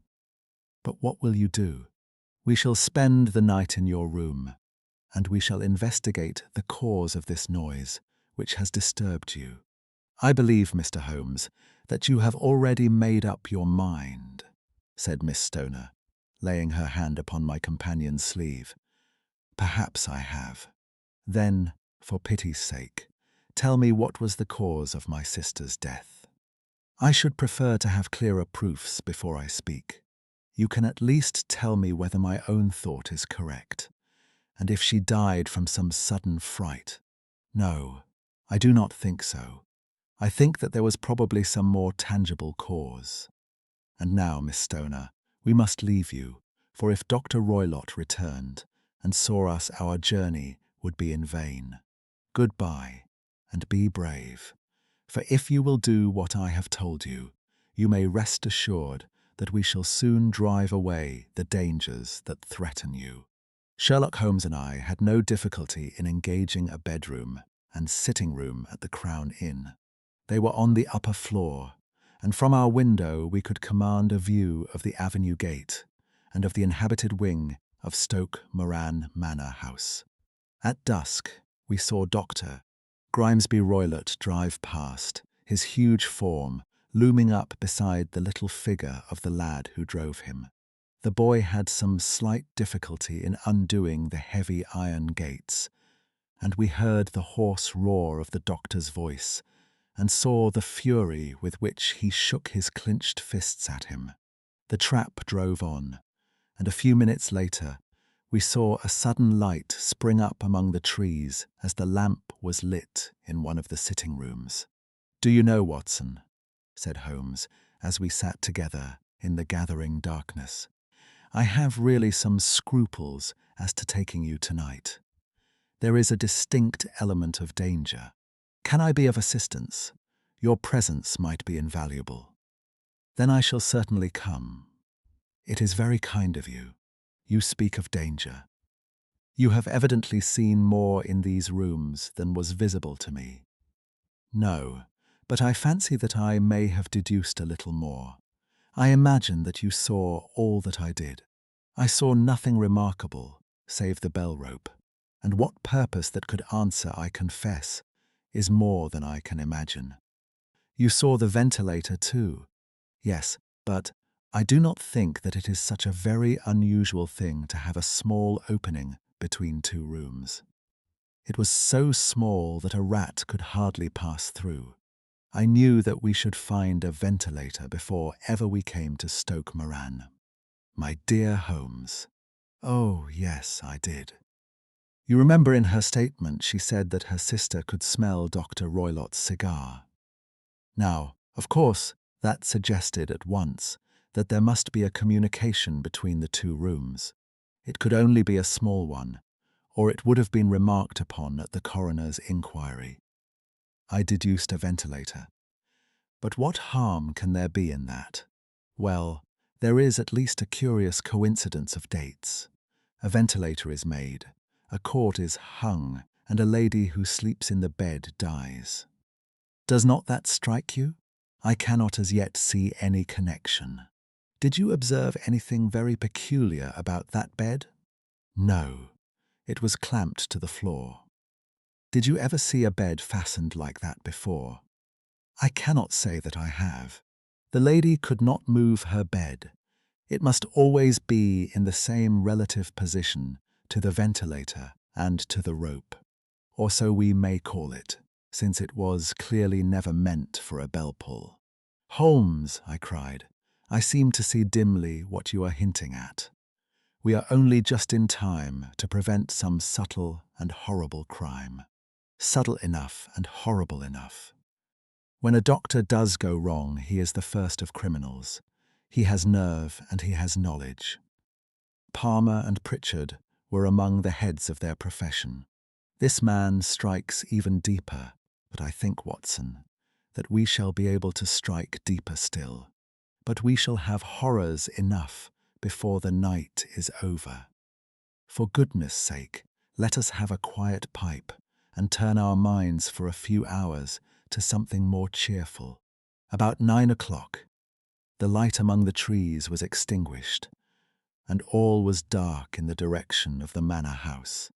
S1: "But what will you do?" "We shall spend the night in your room, and we shall investigate the cause of this noise which has disturbed you. I believe, Mr. Holmes, that you have already made up your mind," said Miss Stoner, laying her hand upon my companion's sleeve. "Perhaps I have." "Then, for pity's sake, Tell me what was the cause of my sister's death. I should prefer to have clearer proofs before I speak. You can at least tell me whether my own thought is correct, and if she died from some sudden fright. No, I do not think so. I think that there was probably some more tangible cause. And now, Miss Stoner, we must leave you, for if Dr. Roylott returned and saw us, our journey would be in vain. Goodbye, and be brave, for if you will do what I have told you, you may rest assured that we shall soon drive away the dangers that threaten you. Sherlock Holmes and I had no difficulty in engaging a bedroom and sitting room at the Crown Inn. They were on the upper floor, and from our window we could command a view of the avenue gate and of the inhabited wing of Stoke Moran Manor house. At dusk, we saw Dr. Grimesby Roylott drive past, his huge form looming up beside the little figure of the lad who drove him. The boy had some slight difficulty in undoing the heavy iron gates, and we heard the hoarse roar of the doctor's voice and saw the fury with which he shook his clenched fists at him. The trap drove on, and a few minutes later we saw a sudden light spring up among the trees as the lamp was lit in one of the sitting rooms. "Do you know, Watson," said Holmes, as we sat together in the gathering darkness, "I have really some scruples as to taking you tonight. There is a distinct element of danger. Can I be of assistance? Your presence might be invaluable." "Then I shall certainly come. It is very kind of you. You speak of danger. You have evidently seen more in these rooms than was visible to me." "No, but I fancy that I may have deduced a little more. I imagine that you saw all that I did." "I saw nothing remarkable, save the bell rope, and what purpose that could answer, I confess, is more than I can imagine." "You saw the ventilator too?" "Yes, but I do not think that it is such a very unusual thing to have a small opening between two rooms. It was so small that a rat could hardly pass through. I knew that we should find a ventilator before ever we came to Stoke Moran." "My dear Holmes." "Oh, yes, I did. You remember in her statement she said that her sister could smell Dr. Roylott's cigar. Now, of course, that suggested at once that there must be a communication between the two rooms. It could only be a small one, or it would have been remarked upon at the coroner's inquiry. I deduced a ventilator. But what harm can there be in that? Well, there is at least a curious coincidence of dates. A ventilator is made, a cord is hung, and a lady who sleeps in the bed dies. Does not that strike you? I cannot as yet see any connection. Did you observe anything very peculiar about that bed?" "No. It was clamped to the floor." "Did you ever see a bed fastened like that before?" "I cannot say that I have. The lady could not move her bed. It must always be in the same relative position to the ventilator and to the rope, or so we may call it, since it was clearly never meant for a bell pull." "Holmes," I cried, "I seem to see dimly what you are hinting at. We are only just in time to prevent some subtle and horrible crime. Subtle enough and horrible enough. When a doctor does go wrong, he is the first of criminals. He has nerve and he has knowledge. Palmer and Pritchard were among the heads of their profession. This man strikes even deeper, but I think, Watson, that we shall be able to strike deeper still. But we shall have horrors enough before the night is over. For goodness' sake, let us have a quiet pipe and turn our minds for a few hours to something more cheerful." About 9 o'clock, the light among the trees was extinguished, and all was dark in the direction of the manor house.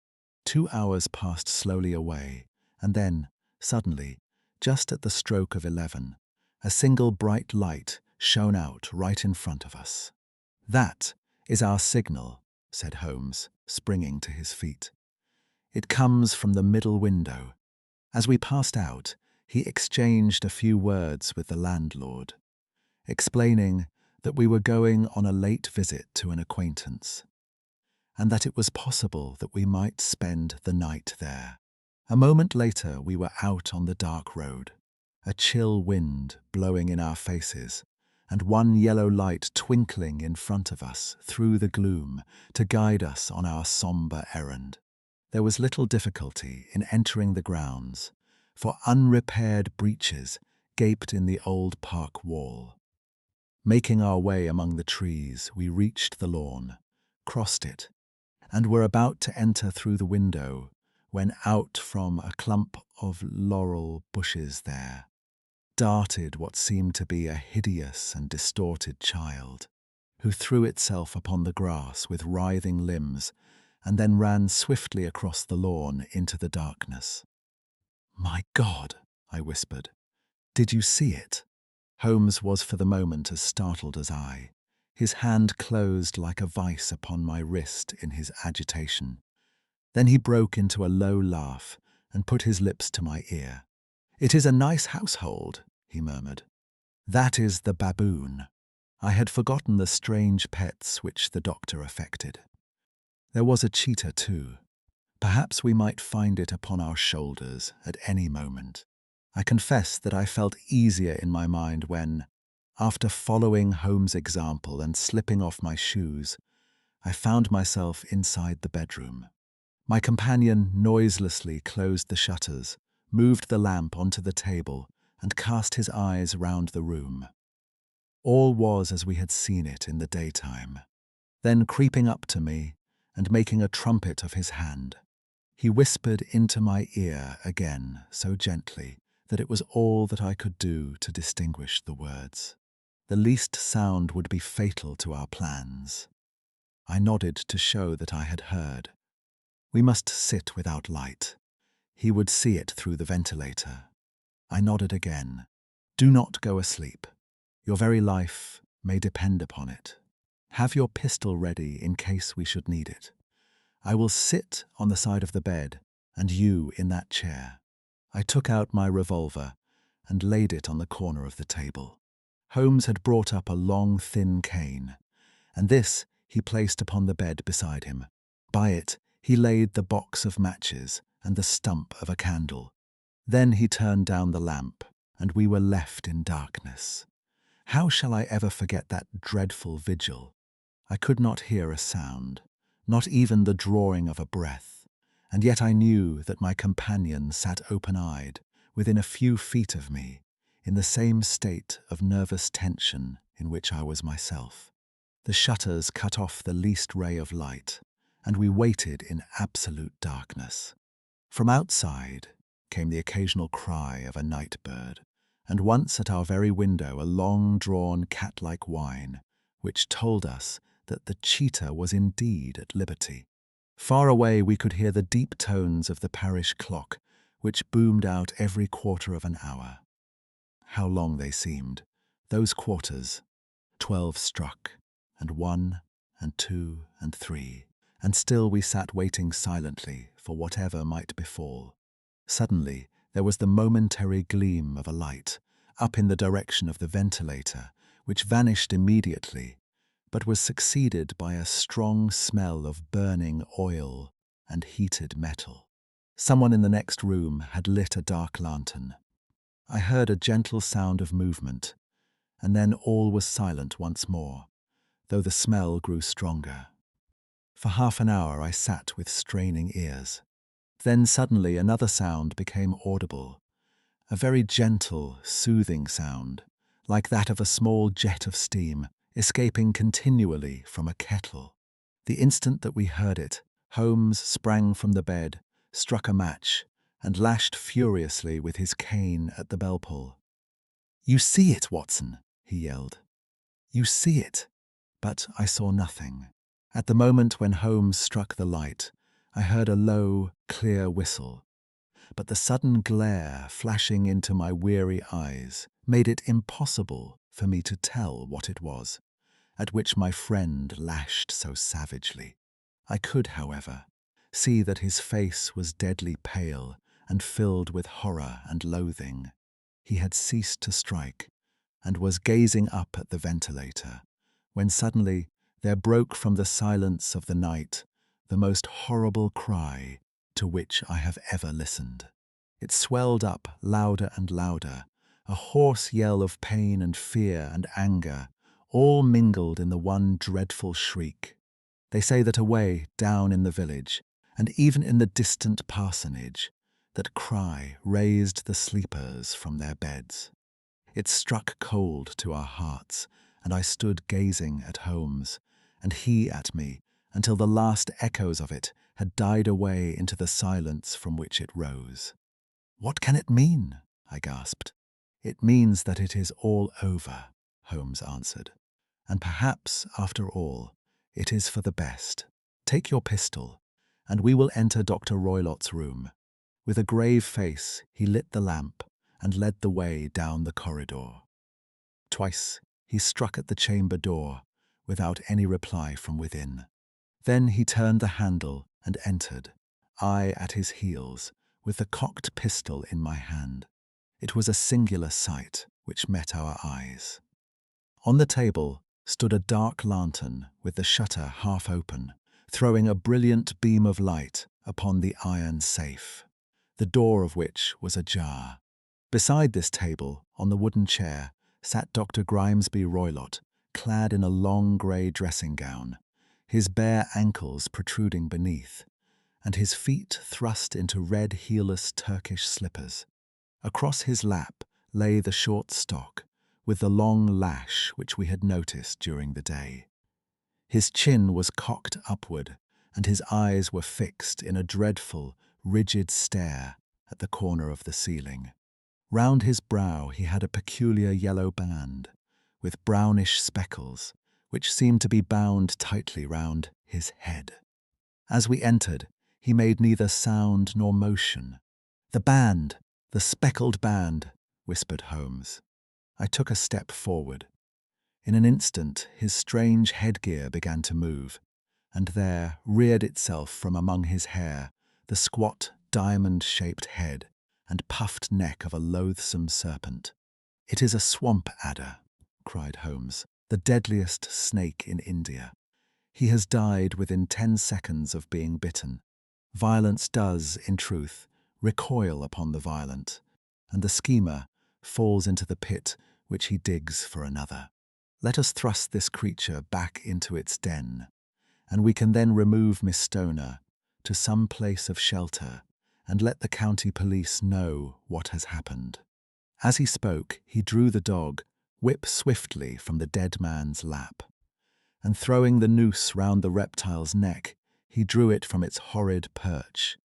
S1: 2 hours passed slowly away, and then, suddenly, just at the stroke of 11, a single bright light shone out right in front of us. "That is our signal," said Holmes, springing to his feet. "It comes from the middle window, As we passed out, he exchanged a few words with the landlord, explaining that we were going on a late visit to an acquaintance, and that it was possible that we might spend the night there. A moment later, we were out on the dark road, a chill wind blowing in our faces, and one yellow light twinkling in front of us through the gloom to guide us on our sombre errand. There was little difficulty in entering the grounds, for unrepaired breaches gaped in the old park wall. Making our way among the trees, we reached the lawn, crossed it, and were about to enter through the window when out from a clump of laurel bushes there darted what seemed to be a hideous and distorted child, who threw itself upon the grass with writhing limbs and then ran swiftly across the lawn into the darkness. "My God," I whispered. "Did you see it?" Holmes was for the moment as startled as I. His hand closed like a vice upon my wrist in his agitation. Then he broke into a low laugh and put his lips to my ear. "It is a nice household," he murmured. "That is the baboon." I had forgotten the strange pets which the doctor affected. There was a cheetah too. Perhaps we might find it upon our shoulders at any moment. I confess that I felt easier in my mind when, after following Holmes' example and slipping off my shoes, I found myself inside the bedroom. My companion noiselessly closed the shutters, moved the lamp onto the table, and cast his eyes round the room. All was as we had seen it in the daytime. Then, creeping up to me and making a trumpet of his hand, he whispered into my ear again so gently that it was all that I could do to distinguish the words. The least sound would be fatal to our plans. I nodded to show that I had heard. We must sit without light. He would see it through the ventilator. I nodded again. "Do not go asleep. Your very life may depend upon it. Have your pistol ready in case we should need it. I will sit on the side of the bed, and you in that chair." I took out my revolver and laid it on the corner of the table. Holmes had brought up a long, thin cane, and this he placed upon the bed beside him. By it he laid the box of matches and the stump of a candle. Then he turned down the lamp, and we were left in darkness. How shall I ever forget that dreadful vigil? I could not hear a sound, not even the drawing of a breath, and yet I knew that my companion sat open-eyed, within a few feet of me, in the same state of nervous tension in which I was myself. The shutters cut off the least ray of light, and we waited in absolute darkness. From outside came the occasional cry of a night bird, and once at our very window a long-drawn cat-like whine, which told us that the cheetah was indeed at liberty. Far away we could hear the deep tones of the parish clock, which boomed out every quarter of an hour. How long they seemed, those quarters! 12 struck, and 1, and 2, and 3, and still we sat waiting silently for whatever might befall. Suddenly there was the momentary gleam of a light, up in the direction of the ventilator, which vanished immediately, but was succeeded by a strong smell of burning oil and heated metal. Someone in the next room had lit a dark lantern. I heard a gentle sound of movement, and then all was silent once more, though the smell grew stronger. For half an hour I sat with straining ears. Then suddenly another sound became audible, a very gentle, soothing sound, like that of a small jet of steam escaping continually from a kettle. The instant that we heard it, Holmes sprang from the bed, struck a match, and lashed furiously with his cane at the bell-pull. "You see it, Watson," he yelled. "You see it." But I saw nothing. At the moment when Holmes struck the light, I heard a low, clear whistle, but the sudden glare flashing into my weary eyes made it impossible for me to tell what it was, at which my friend lashed so savagely. I could, however, see that his face was deadly pale and filled with horror and loathing. He had ceased to strike and was gazing up at the ventilator, when suddenly there broke from the silence of the night the most horrible cry to which I have ever listened. It swelled up louder and louder, a hoarse yell of pain and fear and anger, all mingled in the one dreadful shriek. They say that away down in the village, and even in the distant parsonage, that cry raised the sleepers from their beds. It struck cold to our hearts, and I stood gazing at Holmes, and he at me, until the last echoes of it had died away into the silence from which it rose. "What can it mean?" I gasped. "It means that it is all over," Holmes answered. "And perhaps, after all, it is for the best. Take your pistol, and we will enter Dr. Roylott's room." With a grave face, he lit the lamp and led the way down the corridor. Twice he struck at the chamber door, without any reply from within. Then he turned the handle and entered, I at his heels, with the cocked pistol in my hand. It was a singular sight which met our eyes. On the table stood a dark lantern with the shutter half open, throwing a brilliant beam of light upon the iron safe, the door of which was ajar. Beside this table, on the wooden chair, sat Dr. Grimesby Roylott, clad in a long grey dressing gown, his bare ankles protruding beneath, and his feet thrust into red heelless Turkish slippers. Across his lap lay the short stock, with the long lash which we had noticed during the day. His chin was cocked upward, and his eyes were fixed in a dreadful, rigid stare at the corner of the ceiling. Round his brow he had a peculiar yellow band, with brownish speckles, which seemed to be bound tightly round his head. As we entered, he made neither sound nor motion. "The band! The speckled band!" whispered Holmes. I took a step forward. In an instant his strange headgear began to move, and there reared itself from among his hair the squat, diamond-shaped head and puffed neck of a loathsome serpent. "It is a swamp adder," cried Holmes, "the deadliest snake in India. He has died within 10 seconds of being bitten. Violence does, in truth, recoil upon the violent, and the schemer falls into the pit which he digs for another. Let us thrust this creature back into its den, and we can then remove Miss Stoner to some place of shelter and let the county police know what has happened." As he spoke, he drew the dog, whip swiftly from the dead man's lap, and throwing the noose round the reptile's neck, he drew it from its horrid perch,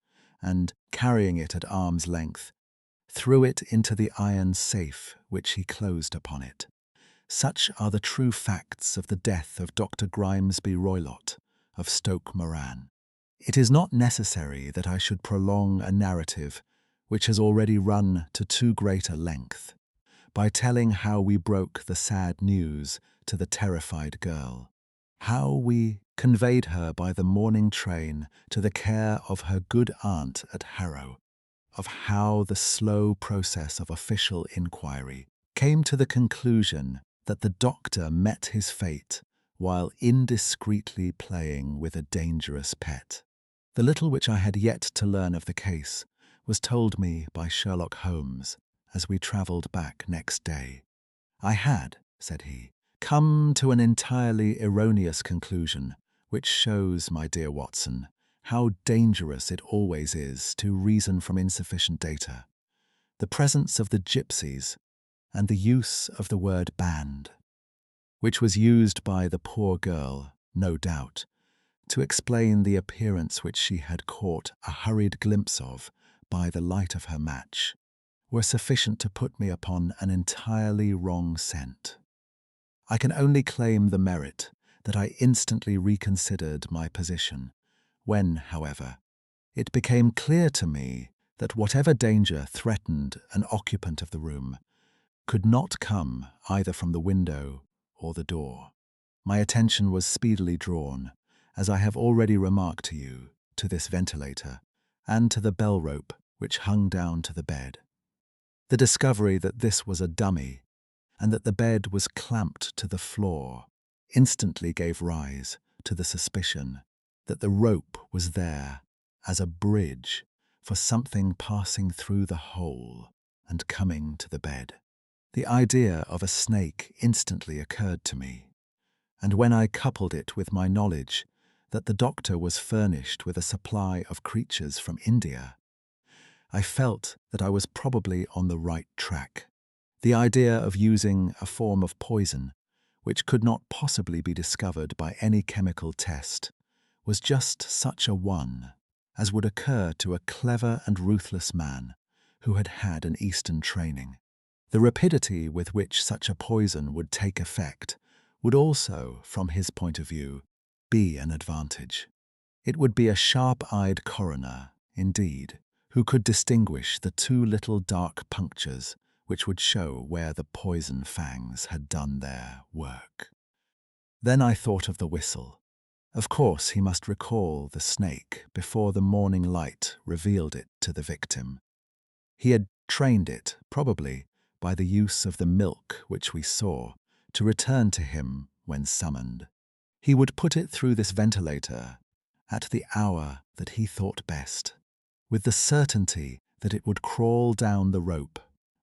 S1: and, carrying it at arm's length, threw it into the iron safe which he closed upon it. Such are the true facts of the death of Dr. Grimesby Roylott of Stoke Moran. It is not necessary that I should prolong a narrative which has already run to too great a length, by telling how we broke the sad news to the terrified girl, how we conveyed her by the morning train to the care of her good aunt at Harrow, of how the slow process of official inquiry came to the conclusion that the doctor met his fate while indiscreetly playing with a dangerous pet. The little which I had yet to learn of the case was told me by Sherlock Holmes as we travelled back next day. "I had," said he, "come to an entirely erroneous conclusion, which shows, my dear Watson, how dangerous it always is to reason from insufficient data. The presence of the gypsies and the use of the word band, which was used by the poor girl, no doubt, to explain the appearance which she had caught a hurried glimpse of by the light of her match, were sufficient to put me upon an entirely wrong scent. I can only claim the merit that I instantly reconsidered my position, when, however, it became clear to me that whatever danger threatened an occupant of the room could not come either from the window or the door. My attention was speedily drawn, as I have already remarked to you, to this ventilator and to the bell rope which hung down to the bed. The discovery that this was a dummy and that the bed was clamped to the floor instantly gave rise to the suspicion that the rope was there as a bridge for something passing through the hole and coming to the bed. The idea of a snake instantly occurred to me, and when I coupled it with my knowledge that the doctor was furnished with a supply of creatures from India, I felt that I was probably on the right track. The idea of using a form of poison, which could not possibly be discovered by any chemical test, was just such a one as would occur to a clever and ruthless man who had had an Eastern training. The rapidity with which such a poison would take effect would also, from his point of view, be an advantage. It would be a sharp-eyed coroner, indeed, who could distinguish the two little dark punctures which would show where the poison fangs had done their work. Then I thought of the whistle. Of course, he must recall the snake before the morning light revealed it to the victim. He had trained it, probably, by the use of the milk which we saw, to return to him when summoned. He would put it through this ventilator at the hour that he thought best, with the certainty that it would crawl down the rope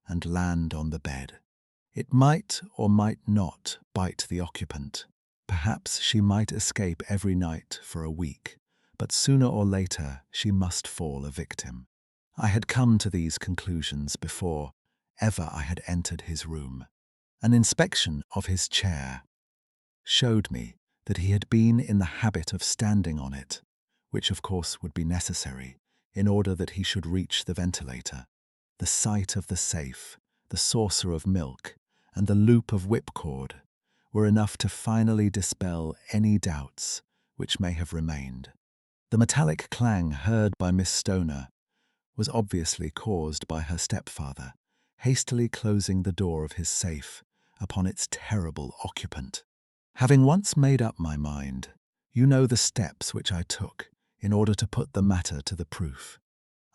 S1: and land on the bed. It might or might not bite the occupant. Perhaps she might escape every night for a week, but sooner or later she must fall a victim. I had come to these conclusions before ever I had entered his room. An inspection of his chair showed me that he had been in the habit of standing on it, which of course would be necessary in order that he should reach the ventilator. The sight of the safe, the saucer of milk, and the loop of whipcord were enough to finally dispel any doubts which may have remained. The metallic clang heard by Miss Stoner was obviously caused by her stepfather hastily closing the door of his safe upon its terrible occupant. Having once made up my mind, you know the steps which I took in order to put the matter to the proof.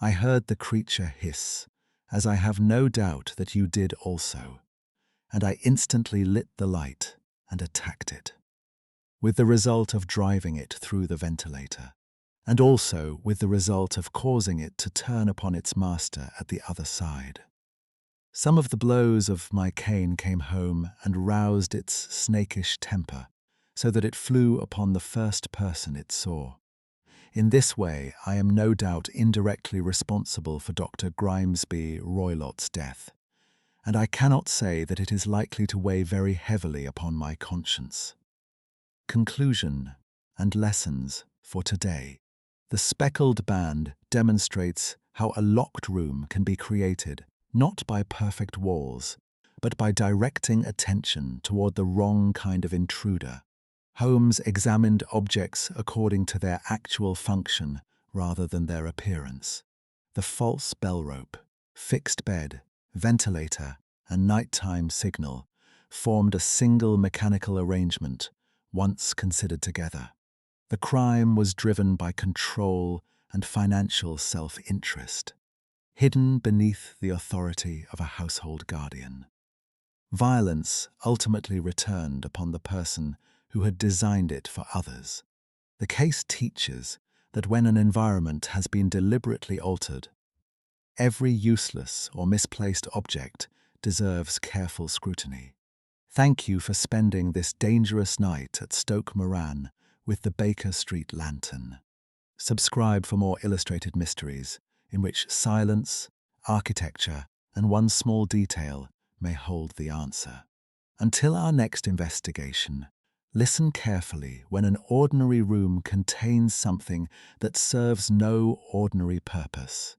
S1: I heard the creature hiss, as I have no doubt that you did also, and I instantly lit the light and attacked it, with the result of driving it through the ventilator, and also with the result of causing it to turn upon its master at the other side. Some of the blows of my cane came home and roused its snakish temper, so that it flew upon the first person it saw. In this way, I am no doubt indirectly responsible for Dr. Grimesby Roylott's death, and I cannot say that it is likely to weigh very heavily upon my conscience. Conclusion and lessons for today. The Speckled band demonstrates how a locked room can be created not by perfect walls, but by directing attention toward the wrong kind of intruder. Holmes examined objects according to their actual function rather than their appearance. The false bell rope, fixed bed, ventilator, and nighttime signal formed a single mechanical arrangement once considered together. The crime was driven by control and financial self-interest, hidden beneath the authority of a household guardian. Violence ultimately returned upon the person who had designed it for others. The case teaches that when an environment has been deliberately altered, every useless or misplaced object deserves careful scrutiny. Thank you for spending this dangerous night at Stoke Moran with the Baker Street Lantern. Subscribe for more illustrated mysteries in which silence, architecture, and one small detail may hold the answer. Until our next investigation, listen carefully when an ordinary room contains something that serves no ordinary purpose.